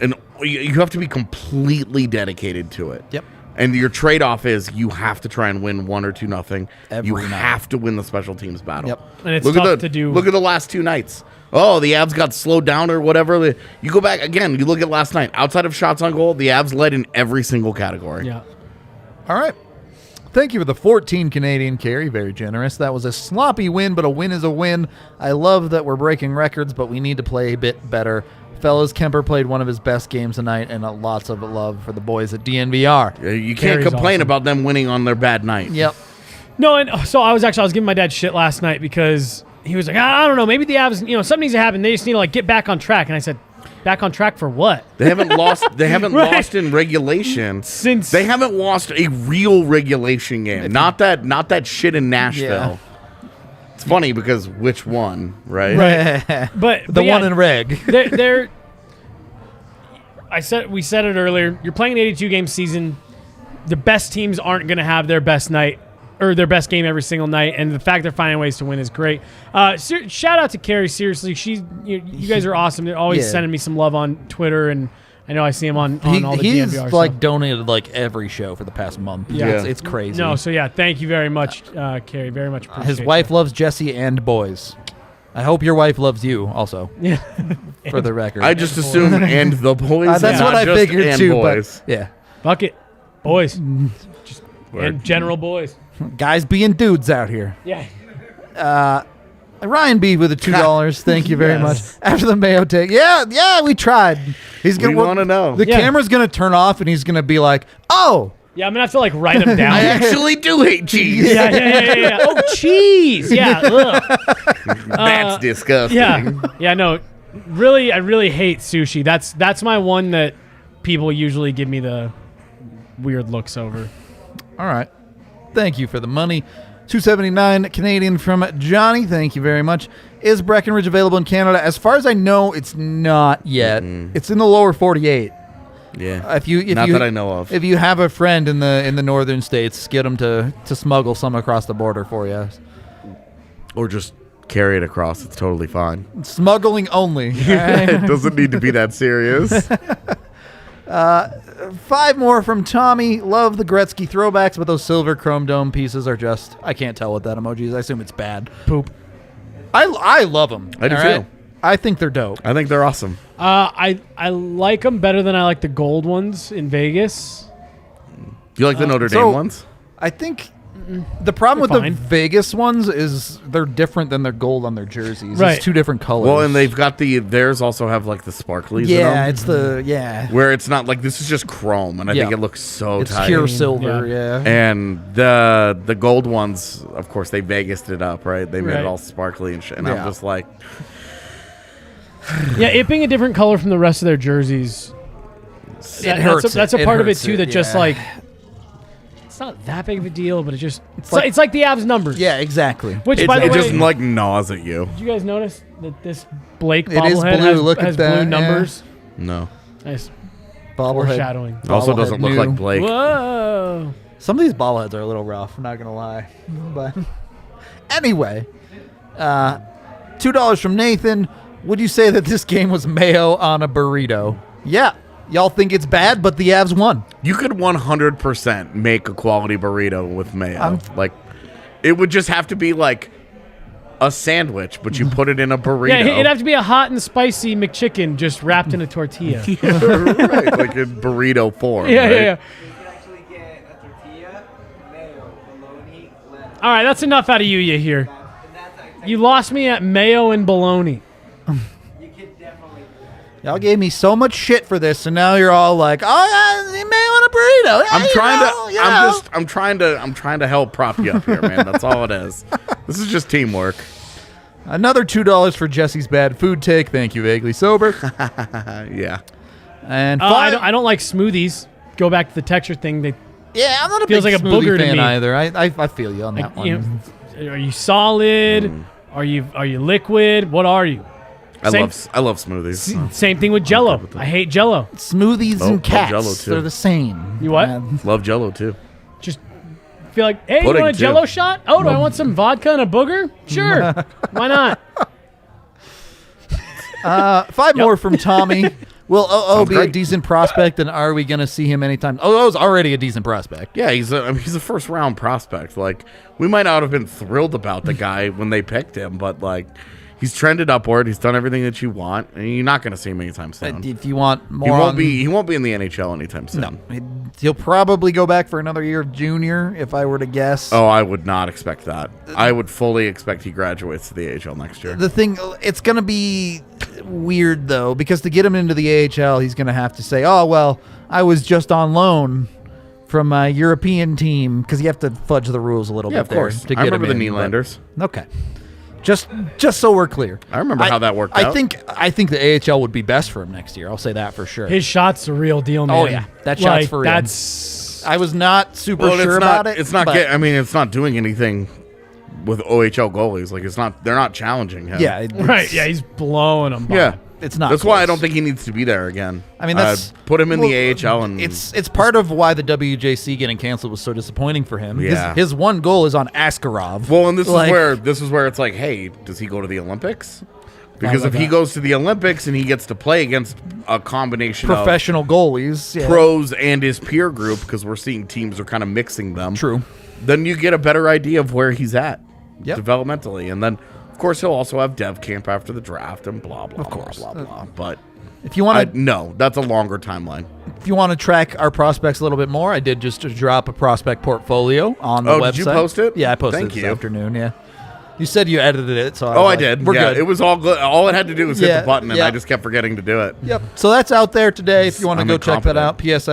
B: And you have to be completely dedicated to it.
A: Yep.
B: And your trade-off is you have to try and win 1 or 2-0. You
A: night.
B: have to win the special teams battle.
A: Yep.
C: And it's tough to do.
B: Look at the last 2 nights. Oh, the Avs got slowed down or whatever. You go back again. You look at last night. Outside of shots on goal, the Avs led in every single category.
C: Yeah.
A: All right. Thank you for the 14 Canadian carry. Very generous. That was a sloppy win, but a win is a win. I love that we're breaking records, but we need to play a bit better. Fellas, Kuemper played one of his best games tonight, and lots of love for the boys at DNVR.
B: You can't complain about them winning on their bad night.
A: Yep.
C: No, and so I was giving my dad shit last night because he was like, I don't know, maybe the Avs, something needs to happen. They just need to get back on track. And I said, back on track for what?
B: They haven't lost. They haven't
C: Right.
B: lost in regulation
C: Since
B: they haven't lost a real regulation game. Not that shit in Nashville.
A: Yeah.
B: It's funny because which one, right?
C: Right. But
A: The one in reg.
C: they're we said it earlier. You're playing an 82 game season. The best teams aren't going to have their best night or their best game every single night, and the fact they're finding ways to win is great. Shout out to Carrie. Seriously, you guys are awesome. They're always sending me some love on Twitter, and I know I see him on all the
A: he's
C: DNVR stuff.
A: donated every show for the past month.
C: Yeah.
A: It's crazy.
C: No, so thank you very much, Carrie. Very much appreciate
A: His wife loves Jesse and boys. I hope your wife loves you also.
C: Yeah.
A: For the record.
B: I just assumed and the boys.
A: That's
B: not
A: what I
B: just
A: figured
B: and
A: too.
B: Boys.
A: But yeah,
C: Bucket. Boys.
B: Word.
C: And general boys.
A: guys being dudes out here.
C: Yeah.
A: Ryan B with the $2. Thank you very much. After the Mayo take, yeah, we tried.
B: We want to know.
A: The camera's gonna turn off, and he's gonna be like, "Oh,
C: Yeah, I'm gonna have to write them down.
B: I actually do hate cheese.
C: Yeah. Oh, cheese. Yeah. Ugh.
B: That's disgusting.
C: Yeah. No. Really, I really hate sushi. That's my one that people usually give me the weird looks over.
A: all right." Thank you for the money. $2.79 Canadian from Johnny. Thank you very much. Is Breckenridge available in Canada? As far as I know, it's not yet. It's in the lower 48.
B: Yeah.
A: Not
B: that I know of.
A: If you have a friend in the northern states, get them to smuggle some across the border for you.
B: Or just carry it across. It's totally fine.
A: Smuggling only.
B: It doesn't need to be that serious.
A: 5 more from Tommy. Love the Gretzky throwbacks, but those silver chrome dome pieces are just, I can't tell what that emoji is. I assume it's bad.
C: Poop.
A: I love them.
B: I do too.
A: I think they're dope.
B: I think they're awesome.
C: I like them better than I like the gold ones in Vegas.
B: Do you like the Notre Dame ones?
A: I think the problem with
C: They're
A: the
C: fine.
A: Vegas ones is they're different than their gold on their jerseys.
C: Right.
A: It's two different colors.
B: Well, and they've got theirs also have like the sparklies. in
A: yeah,
B: them,
A: it's the
B: where it's not like this is just chrome, and I think
A: Yeah.
B: it looks so
A: it's
B: tight.
A: pure silver.
C: Yeah.
A: Yeah.
B: And the gold ones, of course, they Vegased it up, right? They made
C: Right.
B: it all sparkly and shit. And
A: Yeah.
B: I'm just like,
C: Yeah, it being a different color from the rest of their jerseys.
A: hurts
C: That's a
A: it.
C: part
A: It
C: of it
A: hurts
C: too.
A: it,
C: That just
A: yeah.
C: like it's not that big of a deal, but it's
A: like-
C: like the Avs numbers.
A: Yeah, exactly.
C: Which, by the
B: it
C: way,
B: just like gnaws at you.
C: did you guys notice that this Blake
A: It is
C: bobblehead
A: blue. Look at
C: has
A: that,
C: blue
A: yeah.
C: numbers?
B: No.
C: Nice
A: Bobblehead.
C: foreshadowing.
B: It also
A: Bobblehead
B: doesn't look
A: new.
B: like Blake.
C: Whoa!
A: Some of these bobbleheads are a little rough. I'm not gonna lie, but anyway, $2 from Nathan. Would you say that this game was mayo on a burrito? Yeah. Y'all think it's bad, but the Avs won.
B: You could 100% make a quality burrito with mayo. Like, it would just have to be like a sandwich, but you put it in a burrito.
C: Yeah, it'd have to be a hot and spicy McChicken just wrapped in a tortilla.
B: right, like in burrito form.
C: Yeah,
B: right?
C: yeah, yeah.
D: You can actually get a tortilla, mayo, bologna, lettuce.
C: All right, that's enough out of you here.
D: And that's actually,
C: You lost me at mayo and bologna.
D: you can definitely do that.
A: Y'all gave me so much shit for this, and now you're all like, "Oh, yeah, mayo on a burrito." Yeah,
B: I'm trying to help prop you up here, man. That's all it is. This is just teamwork.
A: Another $2 for Jesse's bad food take. Thank you, Vaguely Sober.
B: Yeah.
A: And
C: I don't like smoothies. Go back to the texture thing.
A: yeah, I'm not a
C: Feels
A: big
C: like a
A: smoothie
C: booger to
A: fan
C: me.
A: either. I feel you on that one.
C: You know, are you solid? Are you liquid? What are you?
B: I
C: Same-
B: love smoothies. so.
C: Same thing with Jello.
B: with that.
C: I hate Jello.
A: Smoothies
B: Oh,
A: and
B: love
A: cats,
B: Jell-O, too.
A: they're the same.
C: You what?
B: Love Jello too.
C: Just feel like, hey, you
B: Pudding,
C: want a
B: too.
C: Jello shot? Oh, do I want some vodka and a booger? Sure. Why not?
A: 5 more from Tommy. Will OO
B: Sounds
A: be a
B: great.
A: decent prospect, and are we going to see him anytime? OO's already a decent prospect.
B: Yeah, he's a first round prospect. Like, we might not have been thrilled about the guy when they picked him, but like, he's trended upward. He's done everything that you want, and you're not going to see him anytime soon.
A: If you want more,
B: He won't
A: on-
B: be. He won't be in the NHL anytime soon.
A: No, he'll probably go back for another year of junior, if I were to guess.
B: Oh, I would not expect that. I would fully expect he graduates to the AHL next year.
A: The thing, it's going to be weird, though, because to get him into the AHL, he's going to have to say, oh, well, I was just on loan from my European team, because you have to fudge the rules a little
B: Yeah,
A: bit
B: of
A: there
B: course.
A: to get
B: I remember the
A: him in, but-
B: Nylanders.
A: Okay. Just so we're clear.
B: I remember how that worked
A: I
B: out.
A: think the AHL would be best for him next year. I'll say that for sure.
C: His shot's the real deal, man.
A: Oh, yeah. That shot's
C: Like,
A: for real.
C: That's
A: I was not super
B: Well,
A: sure
B: it's not.
A: about it.
B: It's not.
A: but
B: I mean, it's not doing anything with OHL goalies. Like, it's not. They're not challenging him.
A: yeah,
C: right. Yeah, he's blowing them.
B: Yeah.
A: it's not.
B: That's why I
A: close.
B: don't think he needs to be there again.
A: I mean, that's
B: put him in
A: well,
B: the AHL, and
A: It's part of why the WJC getting canceled was so disappointing for him.
B: Yeah.
A: His one goal is on Askarov.
B: well, and this
A: Like-
B: is where it's like, hey, does he go to the Olympics? Because
A: love
B: if he
A: that.
B: goes to the Olympics and he gets to play against a combination
A: Professional goalies.
B: of
A: Yeah.
B: pros and his peer group, because we're seeing teams are kind of mixing them.
A: True.
B: Then you get a better idea of where he's at
A: Yep.
B: developmentally, and then of course he'll also have dev camp after the draft and blah blah.
A: Of course.
B: blah blah blah. But
A: If you want to,
B: no, that's a longer timeline.
A: if you want to track our prospects a little bit more, I did just drop a prospect portfolio on the
B: Oh,
A: website.
B: did you post it?
A: Yeah, I posted
B: Thank
A: it this
B: you.
A: afternoon. Yeah. You said you edited it, so
B: Oh,
A: was
B: I
A: like,
B: did.
A: We're
B: yeah,
A: good.
B: It was all good. All it had to do was hit
A: Yeah,
B: the button, and
A: yeah.
B: I just kept forgetting to do it.
A: Yep. So that's out there today. If you want to
B: I'm
A: go check that out.
B: incompetent.
A: P.S.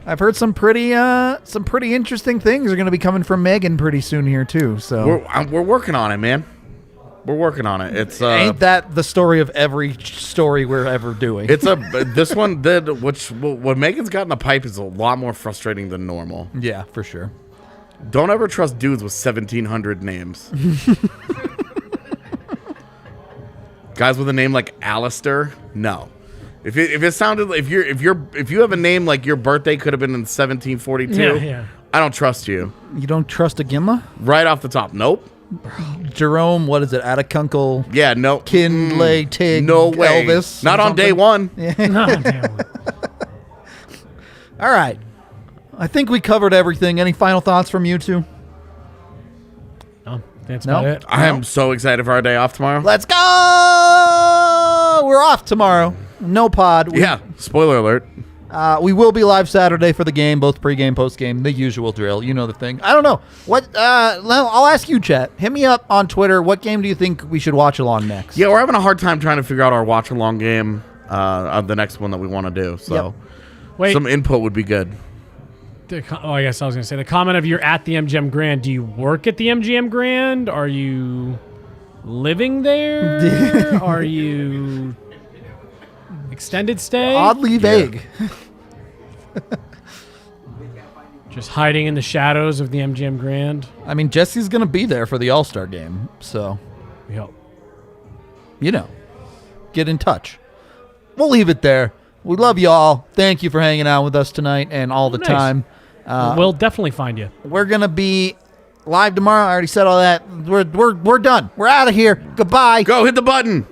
A: I've heard some pretty interesting things are going to be coming from Megan pretty soon here too. So
B: We're working on it, man. We're working on it. It's
A: ain't that the story of every story we're ever doing?
B: it's a this one did what Megan's got in the pipe is a lot more frustrating than normal.
A: yeah, for sure.
B: Don't ever trust dudes with 1,700 names. Guys with a name like Alistair, no. If it sounded if you have a name like your birthday could have been in 1742,
C: Yeah.
B: I don't trust you.
A: You don't trust a Gimla?
B: Right off the top, nope.
A: Jerome, what is it? Atakunkel,
B: Yeah, no.
A: Kinley, Tig,
B: No way.
A: Elvis.
B: Not
A: or
B: on day
A: something?
B: one.
C: No, damn.
A: All right. I think we covered everything. Any final thoughts from you two?
C: No, that's
A: No?
C: about it.
B: I am so excited for our day off tomorrow.
A: Let's go! we're off tomorrow. No pod.
B: Yeah, spoiler alert.
A: We will be live Saturday for the game, both pregame, postgame, the usual drill. You know the thing. I don't know. I'll ask you, Chet. Hit me up on Twitter. What game do you think we should watch along next?
B: Yeah, we're having a hard time trying to figure out our watch-along game of the next one that we want to do. So
C: Wait.
B: some input would be good.
C: I guess I was going to say the comment of you're at the MGM Grand. Do you work at the MGM Grand? Are you living there? Are you extended stay?
A: Oddly vague.
C: Just hiding in the shadows of the MGM Grand.
A: I mean, Jesse's going to be there for the All-Star game, so,
C: We hope.
A: Get in touch. We'll leave it there. We love you all. Thank you for hanging out with us tonight and all the
C: Nice.
A: time.
C: We'll definitely find you.
A: We're going to be live tomorrow. I already said all that. We're done. We're out of here. Goodbye.
B: Go hit the button.